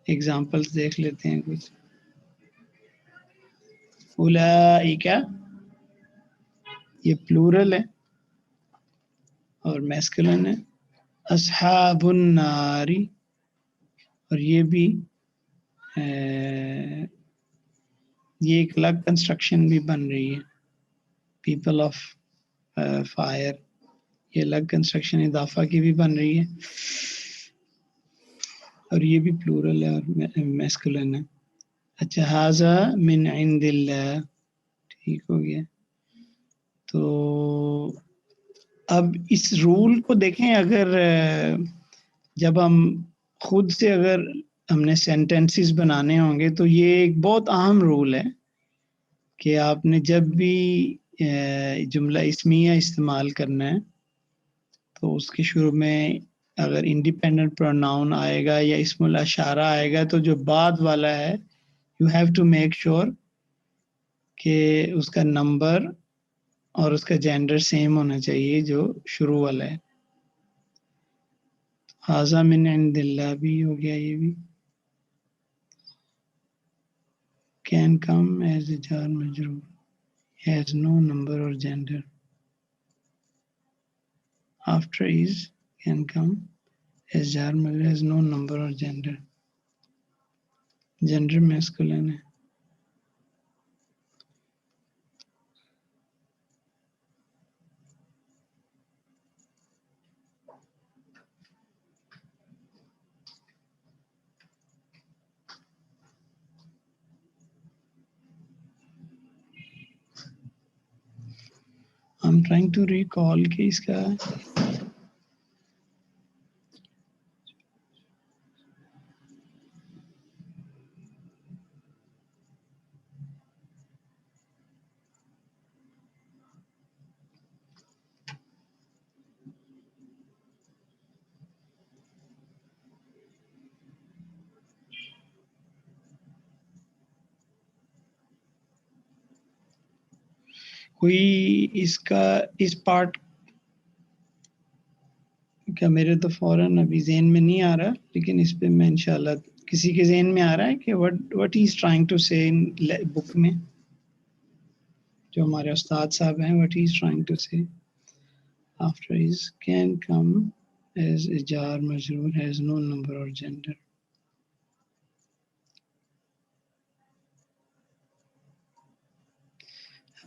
ایگزامپلس دیکھ لیتے ہیں کچھ. اولئک, یہ پلورل ہے اور میسکولن ہے. اصحاب النار, اور یہ بھی یہ ایک الگ کنسٹرکشن بھی بن رہی ہے. پیپل آف فائر, یہ الگ کنسٹرکشن اضافہ کی بھی بن رہی ہے, اور یہ بھی پلورل ہے اور میسکولن ہے. اچھا, ھذا من عند اللہ, ٹھیک ہو گیا. تو اب اس رول کو دیکھیں, اگر جب ہم خود سے اگر ہم نے سینٹنسز بنانے ہوں گے تو یہ ایک بہت اہم رول ہے کہ آپ نے جب بھی جملہ اسمیہ استعمال کرنا ہے تو اس کے شروع میں اگر انڈیپینڈنٹ پروناؤن آئے گا یا اسم الاشارہ آئے گا تو جو بعد والا ہے you have to make sure کہ اس کا نمبر اور اس کا جینڈر سیم ہونا چاہیے جو شروع والا ہے. ھذا من عند اللہ بھی ہو گیا. یہ بھی can come as a jar majroor, has no number or gender. After is can come as jar majroor, has no number or gender. Gender masculine ہے. I'm trying to recall کہ اس کا کوئی اس کا اس پارٹ کا میرے تو فوراً ابھی ذہن میں نہیں آ رہا, لیکن اس پہ میں انشاءاللہ کسی کے ذہن میں آ رہا ہے کہ what he is trying to say in بک میں, جو ہمارے استاد صاحب ہیں, what he is trying to say. after is can come as a jar majroor has no number or gender.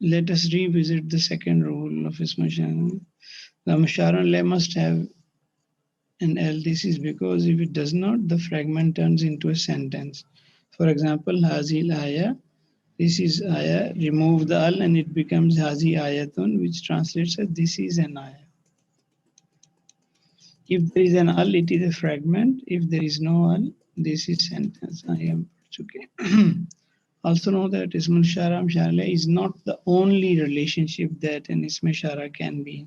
let us revisit the second rule of ism ishara. The musharrah la must have an L. This is because if it does not, the fragment turns into a sentence. For example, hazil ayah, this is ayah, remove the al and it becomes hazi ayatun, which translates as this is an ayah. If there is an al, it is a fragment. If there is no al, this is sentence. I am okay. Also know that ism ishara is not the only relationship that an ism ishara can be.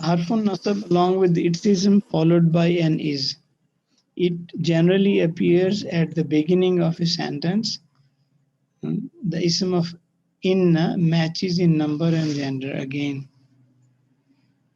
harfun nasab along with its ism followed by an is. It generally appears at the beginning of a sentence. The ism of inna matches in number and gender again.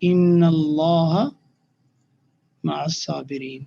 inna Allah ma'as sabirin.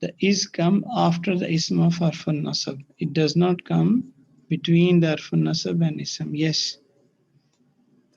the is come after the ism of harfun nasab. It does not come between the harfun nasab and ism. Yes.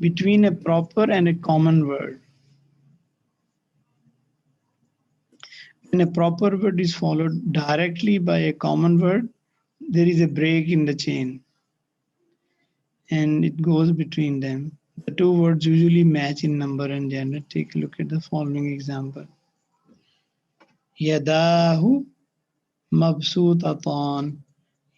Between a proper and a common word. When a proper word is followed directly by a common word, there is a break in the chain and it goes between them. The two words usually match in number and gender. Take a look at the following example. Yadahu mabsutatan,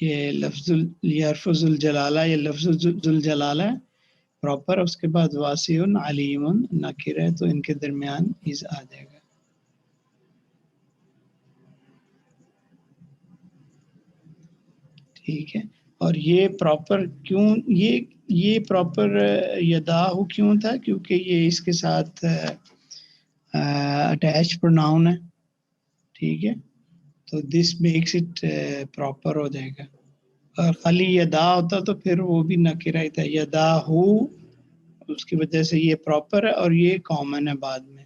یہ لفظ یہ حرف ذو الجلالہ، یہ لفظ ذو الجلالہ ہے proper, اس کے بعد واسع علیم نکر ہے، تو ان کے درمیان از آ جائے گا. ٹھیک ہے. اور یہ پراپر کیوں، یہ پراپر یداہ کیوں تھا؟ کیونکہ یہ اس کے ساتھ اٹیچ پروناؤن ہے. ٹھیک ہے، تو دس میکس اٹ پراپر ہو جائے گا. اور خالی یدا ہوتا تو پھر وہ بھی نکرہ ہی تھا. یدا ہو، اس کی وجہ سے یہ پراپر ہے اور یہ کامن ہے بعد میں.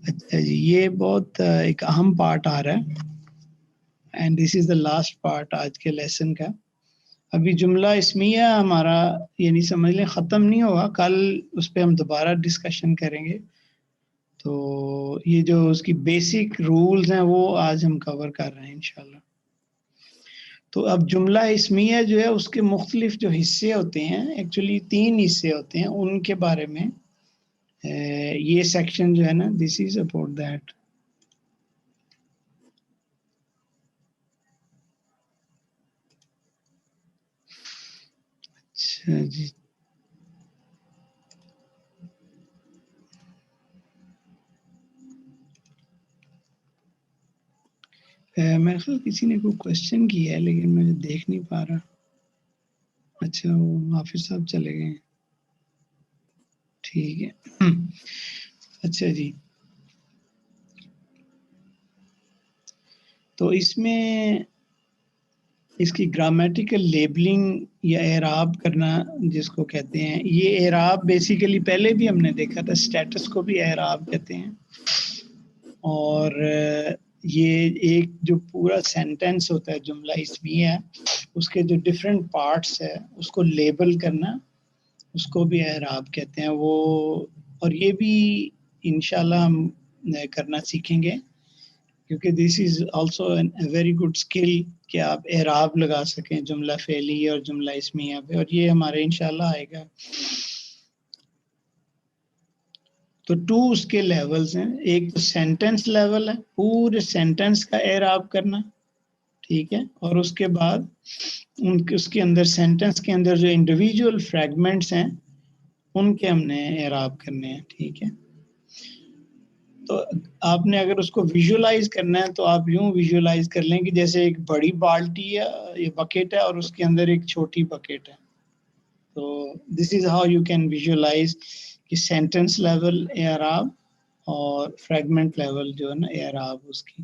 اچھا جی، یہ بہت ایک اہم پارٹ آ رہا ہے، and this is the last part آج کے لیسن کا. ابھی جملہ اسمیہ ہمارا یعنی سمجھ لیں ختم نہیں ہوا، کل اس پہ ہم دوبارہ ڈسکشن کریں گے. تو یہ جو اس کی بیسک رولز ہیں وہ آج ہم کور کر رہے ہیں انشاءاللہ. تو اب جملہ اسمیہ جو ہے اس کے مختلف جو حصے ہوتے ہیں، ایکچولی 3 حصے ہوتے ہیں، ان کے بارے میں یہ سیکشن جو ہے نا، دس از اباؤٹ دیٹ. اچھا جی، میرے خیال کسی نے کوئی کوشچن کیا ہے لیکن میں دیکھ نہیں پا رہا. اچھا، وہ حافظ صاحب چلے گئے ہیں. ٹھیک ہے. اچھا جی، تو اس میں اس کی گرامیٹیکل لیبلنگ یا اعراب کرنا جس کو کہتے ہیں، یہ اعراب بیسیکلی پہلے بھی ہم نے دیکھا تھا، اسٹیٹس کو بھی اعراب کہتے ہیں. اور یہ ایک جو پورا سینٹینس ہوتا ہے جملہ اسمیہ ہے، اس کے جو ڈفرینٹ پارٹس ہے اس کو لیبل کرنا، اس کو بھی اعراب کہتے ہیں وہ. اور یہ بھی انشاءاللہ ہم کرنا سیکھیں گے، کیونکہ this is also a very good skill کہ آپ اعراب لگا سکیں جملہ فعلی اور جملہ اسمیہ پہ، اور یہ ہمارے انشاءاللہ آئے گا. تو 2 اس کے لیولز ہیں. ایک تو سینٹنس لیول ہے، پورے سینٹنس کا اعراب کرنا. ٹھیک ہے، اور اس کے بعد اس کے اندر سینٹنس کے اندر جو انڈیویجول فریگمنٹس ہیں ان کے ہم نے اعراب کرنے ہیں. ٹھیک ہے، تو آپ نے اگر اس کو ویژولائز کرنا ہے تو آپ یوں ویژولائز کر لیں کہ جیسے ایک بڑی بالٹی ہے، یہ بکیٹ ہے، اور اس کے اندر ایک چھوٹی بکیٹ ہے. تو this is how you can visualize کہ سینٹنس لیول اعراب اور فریگمنٹ لیول جو ہے نا اعراب اس کی.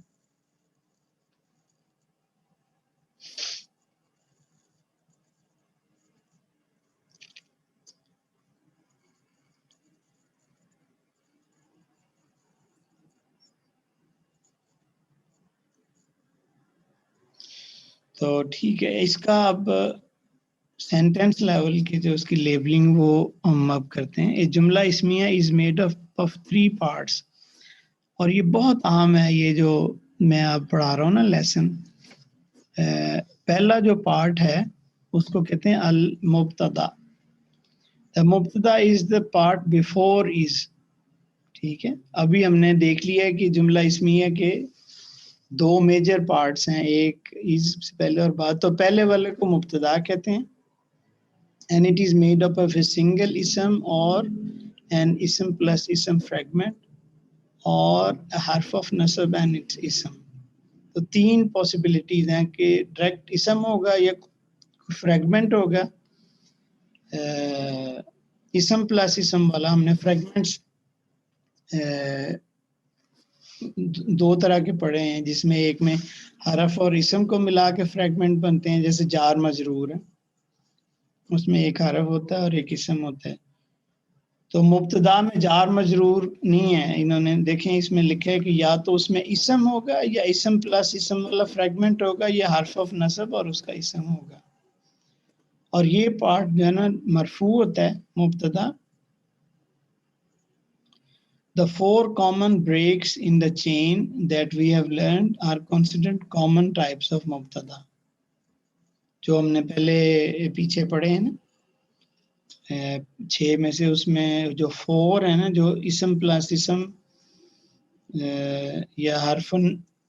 تو ٹھیک ہے، اس کا اب سینٹینس لیول کی جو اس کی لیبلنگ وہ ہم اب کرتے ہیں. ایک جملہ اسمیہ از میڈ آف 3 پارٹس، اور یہ بہت اہم ہے، یہ جو میں اب پڑھا رہا ہوں نا لیسن. پہلا جو پارٹ ہے اس کو کہتے ہیں المبتدا. مبتدا از دا پارٹ بیفور از. ٹھیک ہے، ابھی ہم نے دیکھ لیا ہے کہ جملہ اسمیہ کے 2 میجر پارٹس ہیں، ایک از سے پہلے اور بعد. تو پہلے والے کو مبتدا کہتے ہیں، and it is made up of a single ism or an ism plus ism fragment or a harf of nasab and its ism. تو 3 possibilities ہیں کہ ڈائریکٹ اسم ہوگا یا فریگمنٹ ہوگا. اسم پلس اسم والا ہم نے فریگمنٹس 2 طرح کے پڑھے ہیں، جس میں ایک میں حرف اور اسم کو ملا کے فریگمنٹ بنتے ہیں، جیسے جار مجرور ہے، اس میں ایک حرف ہوتا ہے اور ایک اسم ہوتا ہے. تو مبتدا میں جار مجرور نہیں ہے، انہوں نے دیکھیں اس میں لکھا ہے کہ یا تو اس میں اسم ہوگا یا اسم پلس اسم والا فریگمنٹ ہوگا یا حرف آف نصب اور اس کا اسم ہوگا. اور یہ پارٹ جو ہے نا مرفوع ہوتا ہے مبتدا. The 4 common breaks in the chain that we have learned are considered common types of مبتدا، جو ہم نے پہلے پیچھے پڑھے ہیں نا 6 میں سے. اس میں جو 4 ہے نا، جو اسم پلس اسم یا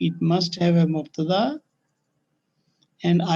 it must have a mubtada and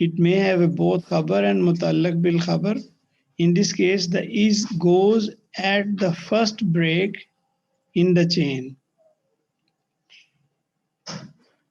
It may have both khabar and mutallaq bil khabar. In this case, the is goes at the first break in the chain.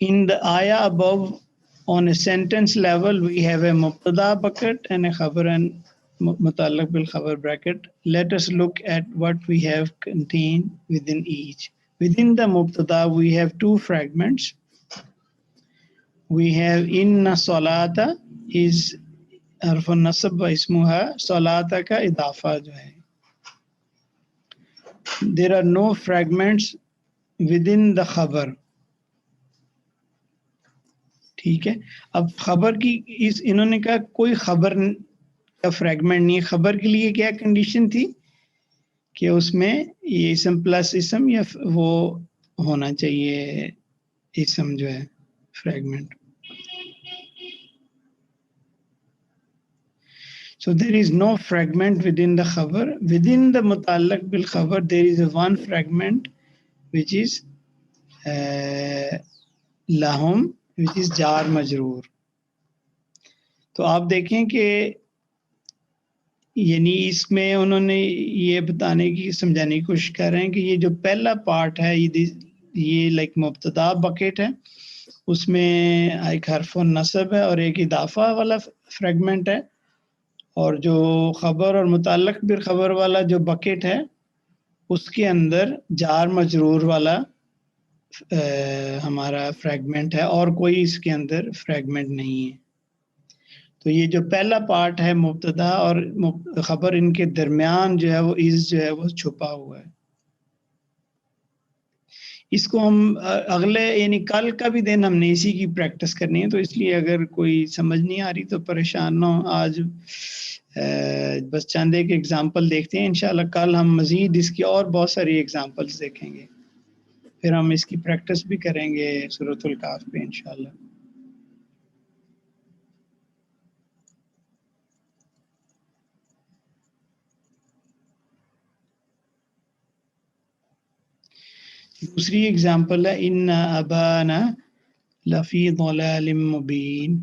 In the ayah above, on a sentence level, we have a mubtada bucket and a khabar and mutallaq bil khabar bracket. Let us look at what we have contained within each. Within the mubtada, we have two fragments. We have inna salata is harfun nasab wa ismuha, salata ka idafa jo hai. There are no fragments within the khabar. ٹھیک ہے. اب خبر کی انہوں نے کہا کوئی خبر کا فریگمنٹ نہیں ہے. خبر کے لیے کیا کنڈیشن تھی کہ اس میں یہ اسم پلس اسم یا وہ ہونا چاہیے اسم جو ہے fragment. So there is no fragment within the khabar. Within the mutallaq bil khabar, there is a one fragment which is lahum, which is jar majroor. تو آپ دیکھیں کہ یعنی اس میں انہوں نے یہ بتانے کی سمجھانے کی کوشش کر رہے ہیں کہ یہ جو پہلا پارٹ ہے یہ لائک مبتدا بکیٹ ہے, اس میں ایک حرف نصب ہے اور ایک اضافہ والا فریگمنٹ ہے, اور جو خبر اور متعلق بالخبر والا جو بکیٹ ہے اس کے اندر جار مجرور والا ہمارا فریگمنٹ ہے اور کوئی اس کے اندر فریگمنٹ نہیں ہے. تو یہ جو پہلا پارٹ ہے مبتدا اور خبر, ان کے درمیان جو ہے وہ جو ہے وہ چھپا ہوا ہے. اس کو ہم اگلے یعنی کل کا بھی دن ہم نے اسی کی پریکٹس کرنی ہے, تو اس لیے اگر کوئی سمجھ نہیں آ رہی تو پریشان نہ ہو. آج بس چند ایک ایگزامپل دیکھتے ہیں, انشاءاللہ کل ہم مزید اس کی اور بہت ساری ایگزامپلس دیکھیں گے, پھر ہم اس کی پریکٹس بھی کریں گے سورۃ الکہف پہ انشاءاللہ. دوسری ایگزامپل ہے ان ابانا لفی ضلال مبین.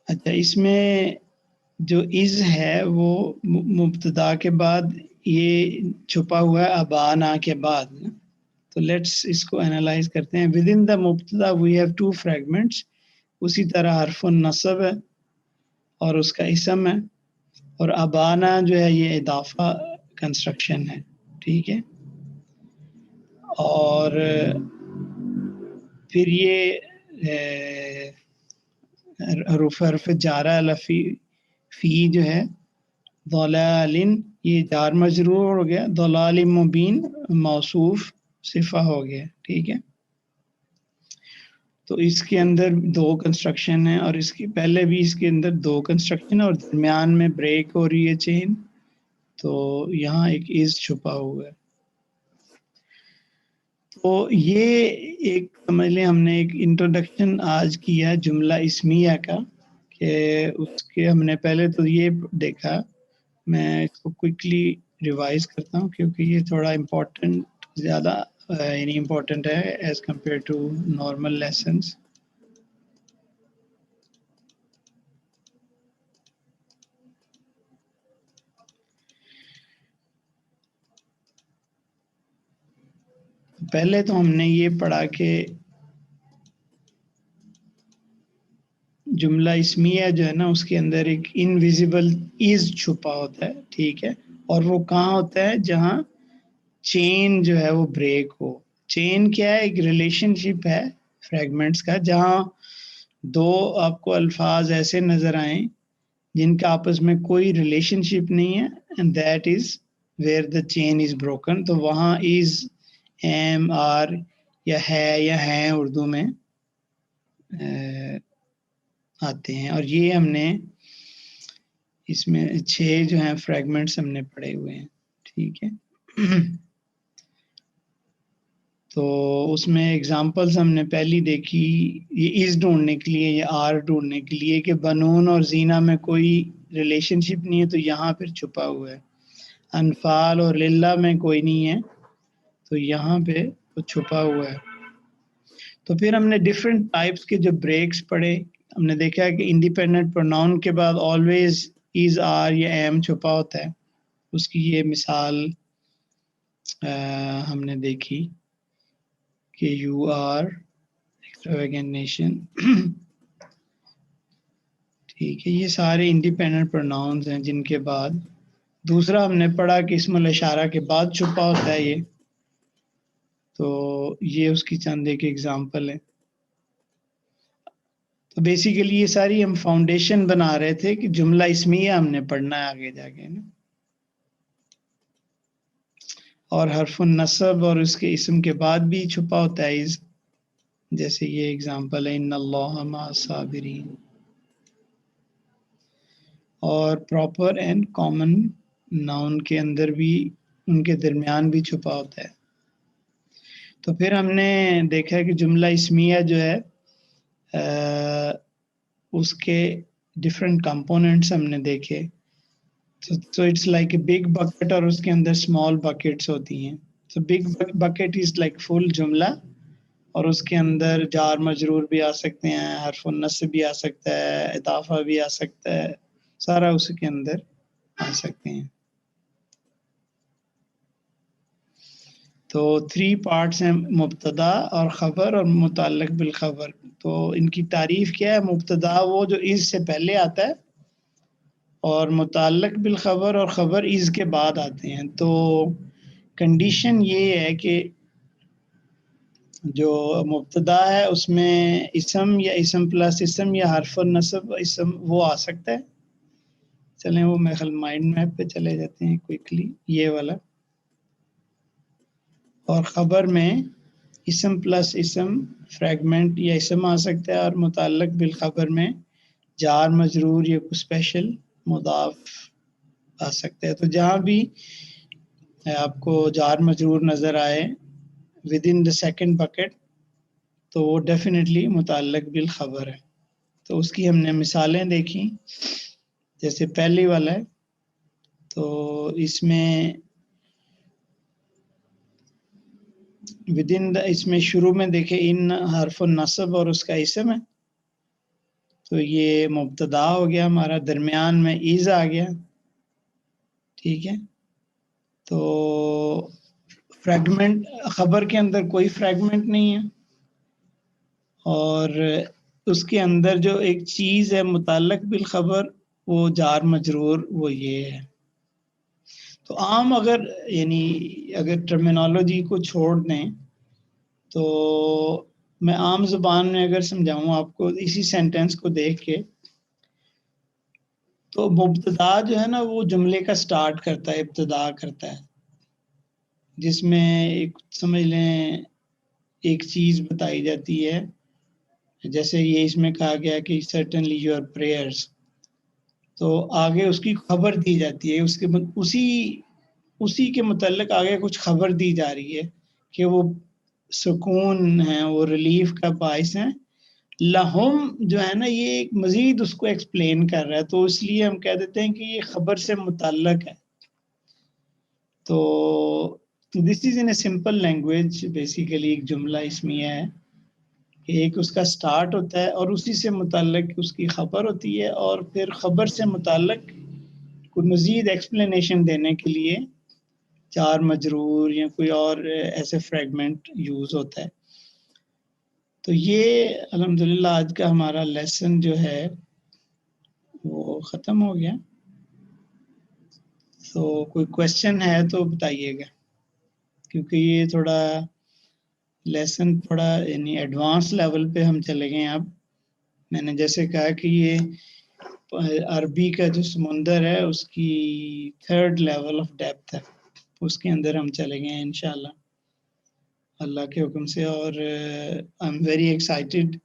اچھا, اس میں جو از ہے وہ مبتدا کے بعد یہ چھپا ہوا ہے ابانا کے بعد. تو لیٹس اس کو انالائز کرتے ہیں. ود ان دا مبتدا وی ہیو ٹو فریگمنٹس. اسی طرح حرف النصب ہے اور اس کا اسم ہے, اور ابانا جو ہے یہ اضافہ کنسٹرکشن ہے. ٹھیک ہے, اور پھر یہ حرف جارہ لفی فی جو ہے ضلال, یہ جار مجرور ہو گیا. ضلال مبین موصوف صفہ ہو گیا. ٹھیک ہے, تو اس کے اندر دو کنسٹرکشن ہیں, اور اس کی پہلے بھی اس کے اندر دو کنسٹرکشن اور درمیان میں بریک ہو رہی ہے چین, تو یہاں ایک از چھپا ہوا ہے. تو یہ ایک سمجھ لیں ہم نے ایک انٹروڈکشن آج کیا جملہ اسمیہ کا, کہ اس کے ہم نے پہلے تو یہ دیکھا. میں اس کو کوئکلی ریوائز کرتا ہوں کیونکہ یہ تھوڑا امپورٹنٹ زیادہ یعنی امپورٹنٹ ہے as compare to normal lessons. پہلے تو ہم نے یہ پڑھا کہ جملہ اسمیہ جو ہے نا اس کے اندر ایک انویزیبل از چھپا ہوتا ہے. ٹھیک ہے, اور وہ کہاں ہوتا ہے جہاں چین جو ہے وہ بریک ہو. چین کیا ہے, ایک ریلیشن شپ ہے فریگمنٹس کا, جہاں دو آپ کو الفاظ ایسے نظر آئیں جن کا آپس میں کوئی ریلیشن شپ نہیں ہے, and that is where the chain is broken. تو وہاں از ایم آر یا ہے یا ہیں اردو میں آتے ہیں, اور یہ ہم نے اس میں 6 جو ہیں فریگمنٹس ہم نے پڑھے ہوئے ہیں. ٹھیک ہے, تو اس میں ایگزامپلس ہم نے پہلی دیکھی یہ از ڈھونڈنے کے لیے, یہ آر ڈھونڈنے کے لیے کہ بنون اور زینہ میں کوئی ریلیشن شپ نہیں ہے تو یہاں پھر چھپا ہوا ہے. انفال اور للہ میں کوئی نہیں ہے تو یہاں پہ وہ چھپا ہوا ہے. تو پھر ہم نے ڈفرینٹ ٹائپس کے جو بریکس پڑھے, ہم نے دیکھا کہ انڈیپینڈنٹ پروناؤن کے بعد آلویز از آر یا ایم چھپا ہوتا ہے. اس کی یہ مثال ہم نے دیکھی کہ یو آر ایکسٹراویگنٹ نیشن. ٹھیک ہے, یہ سارے انڈیپینڈنٹ پروناؤنز ہیں جن کے بعد دوسرا ہم نے پڑھا کہ اسم الاشارہ کے بعد چھپا ہوتا ہے یہ. تو یہ اس کی چند ایک ایگزامپل ہے. تو بیسیکلی یہ ساری ہم فاؤنڈیشن بنا رہے تھے کہ جملہ اسمیہ ہم نے پڑھنا ہے آگے جا کے نا. اور حرف النصب اور اس کے اسم کے بعد بھی چھپا ہوتا ہے از، جیسے یہ اگزامپل ہے ان اللہ مع الصابرین. اور پراپر اینڈ کامن ناؤن کے اندر بھی ان کے درمیان بھی چھپا ہوتا ہے. تو پھر ہم نے دیکھا کہ جملہ اسمیہ جو ہے اس کے ڈفرینٹ کمپوننٹس ہم نے دیکھے. So it's like a big bucket اور اس کے اندر small buckets ہوتی ہیں. So big bucket is like full جملہ اور اس کے اندر جار مجرور بھی آ سکتے ہیں، حرف النصب بھی آ سکتا ہے، اضافہ بھی آ سکتا ہے، سارا اس کے اندر آ سکتے ہیں. تو 3 پارٹس ہیں، مبتدا اور خبر اور متعلق بالخبر. تو ان کی تعریف کیا ہے؟ مبتدا وہ جو از سے پہلے آتا ہے، اور متعلق بالخبر اور خبر از کے بعد آتے ہیں. تو کنڈیشن یہ ہے کہ جو مبتدا ہے اس میں اسم یا اسم پلس اسم یا حرف النصب اسم وہ آ سکتا ہے. چلیں وہ میرے خیال مائنڈ میپ پہ چلے جاتے ہیں کوئکلی، یہ والا. اور خبر میں اسم پلس اسم فریگمنٹ یا اسم آ سکتا ہے، اور متعلق بالخبر میں جار مجرور یا کوئی اسپیشل مضاف آ سکتا ہے. تو جہاں بھی آپ کو جار مجرور نظر آئے with in the second bucket تو وہ ڈیفینیٹلی متعلق بالخبر ہے. تو اس کی ہم نے مثالیں دیکھی، جیسے پہلی والا ہے. تو اس میں اس میں شروع میں دیکھیں ان حرف النصب اور اس کا اسم ہے، تو یہ مبتدا ہو گیا ہمارا، درمیان میں از آ گیا. ٹھیک ہے، تو فریگمنٹ خبر کے اندر کوئی فریگمنٹ نہیں ہے، اور اس کے اندر جو ایک چیز ہے متعلق بالخبر وہ جار مجرور وہ یہ ہے. تو عام اگر ٹرمینالوجی کو چھوڑ دیں تو میں عام زبان میں اگر سمجھاؤں آپ کو اسی سینٹینس کو دیکھ کے، تو مبتدا جو ہے نا وہ جملے کا سٹارٹ کرتا ہے، ابتدا کرتا ہے، جس میں ایک سمجھ لیں ایک چیز بتائی جاتی ہے. جیسے یہ اس میں کہا گیا کہ certainly your prayers، تو آگے اس کی خبر دی جاتی ہے، اس کے اسی کے متعلق آگے کچھ خبر دی جا رہی ہے کہ وہ سکون ہے، وہ ریلیف کا باعث ہیں. لہم جو ہے نا یہ ایک مزید اس کو ایکسپلین کر رہا ہے، تو اس لیے ہم کہہ دیتے ہیں کہ یہ خبر سے متعلق ہے. تو this is in a simple language basically ایک جملہ اسمیہ ہے کہ ایک اس کا سٹارٹ ہوتا ہے اور اسی سے متعلق اس کی خبر ہوتی ہے، اور پھر خبر سے متعلق کوئی مزید ایکسپلینیشن دینے کے لیے جار مجرور یا کوئی اور ایسے فریگمنٹ یوز ہوتا ہے. تو یہ الحمدللہ آج کا ہمارا لیسن جو ہے وہ ختم ہو گیا. تو کوئی کوشچن ہے تو بتائیے گا، کیونکہ یہ تھوڑا لیسن تھوڑا یعنی ایڈوانس لیول پہ ہم چلے گئے. اب میں نے جیسے کہا کہ یہ عربی کا جو سمندر ہے اس کی 3rd لیول آف ڈیپتھ ہے، اس کے اندر ہم چلے گئے ہیں انشاءاللہ اللہ کے حکم سے. اور آئی ایم ویری ایکسائٹیڈ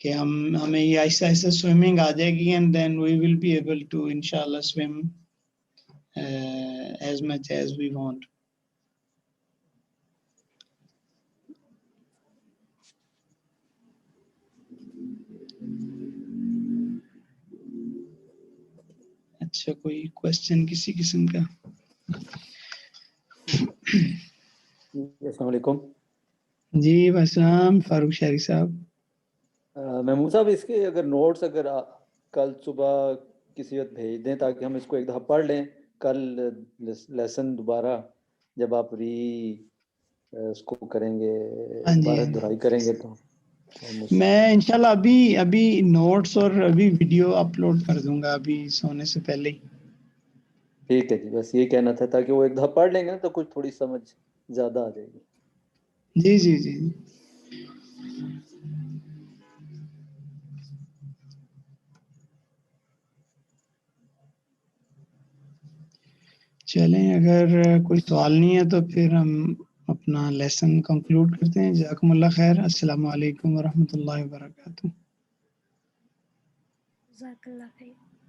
کہ ہمیں یہ ایسا سوئمنگ آ جائے گی، and then we will be able to انشاءاللہ swim as much as we want. اچھا کوئی کوشچن کسی قسم کا؟ السلام علیکم. جی السلام فاروق شہری صاحب. محمود صاحب اس کے اگر نوٹس اگر کل صبح کسی وقت بھیج دیں تاکہ ہم اس کو ایک دفعہ پڑھ لیں، کل لیسن دوبارہ جب آپ اس کو کریں گے دوبارہ دہرائی کریں گے تو میں انشاءاللہ ابھی نوٹس اور ابھی ویڈیو اپلوڈ کر دوں گا ابھی سونے سے پہلے ہی. ٹھیک ہے جی، بس یہ کہنا تھا تاکہ وہ ایک دفعہ پڑھ لیں گے تو کچھ تھوڑی سمجھ زیادہ آ جائے گی. جی جی جی چلیں اگر کوئی سوال نہیں ہے تو پھر ہم اپنا لیسن کنکلوڈ کرتے ہیں. جزاکم اللہ خیر. السلام علیکم ورحمۃ اللہ وبرکاتہ. جزاک اللہ خیر.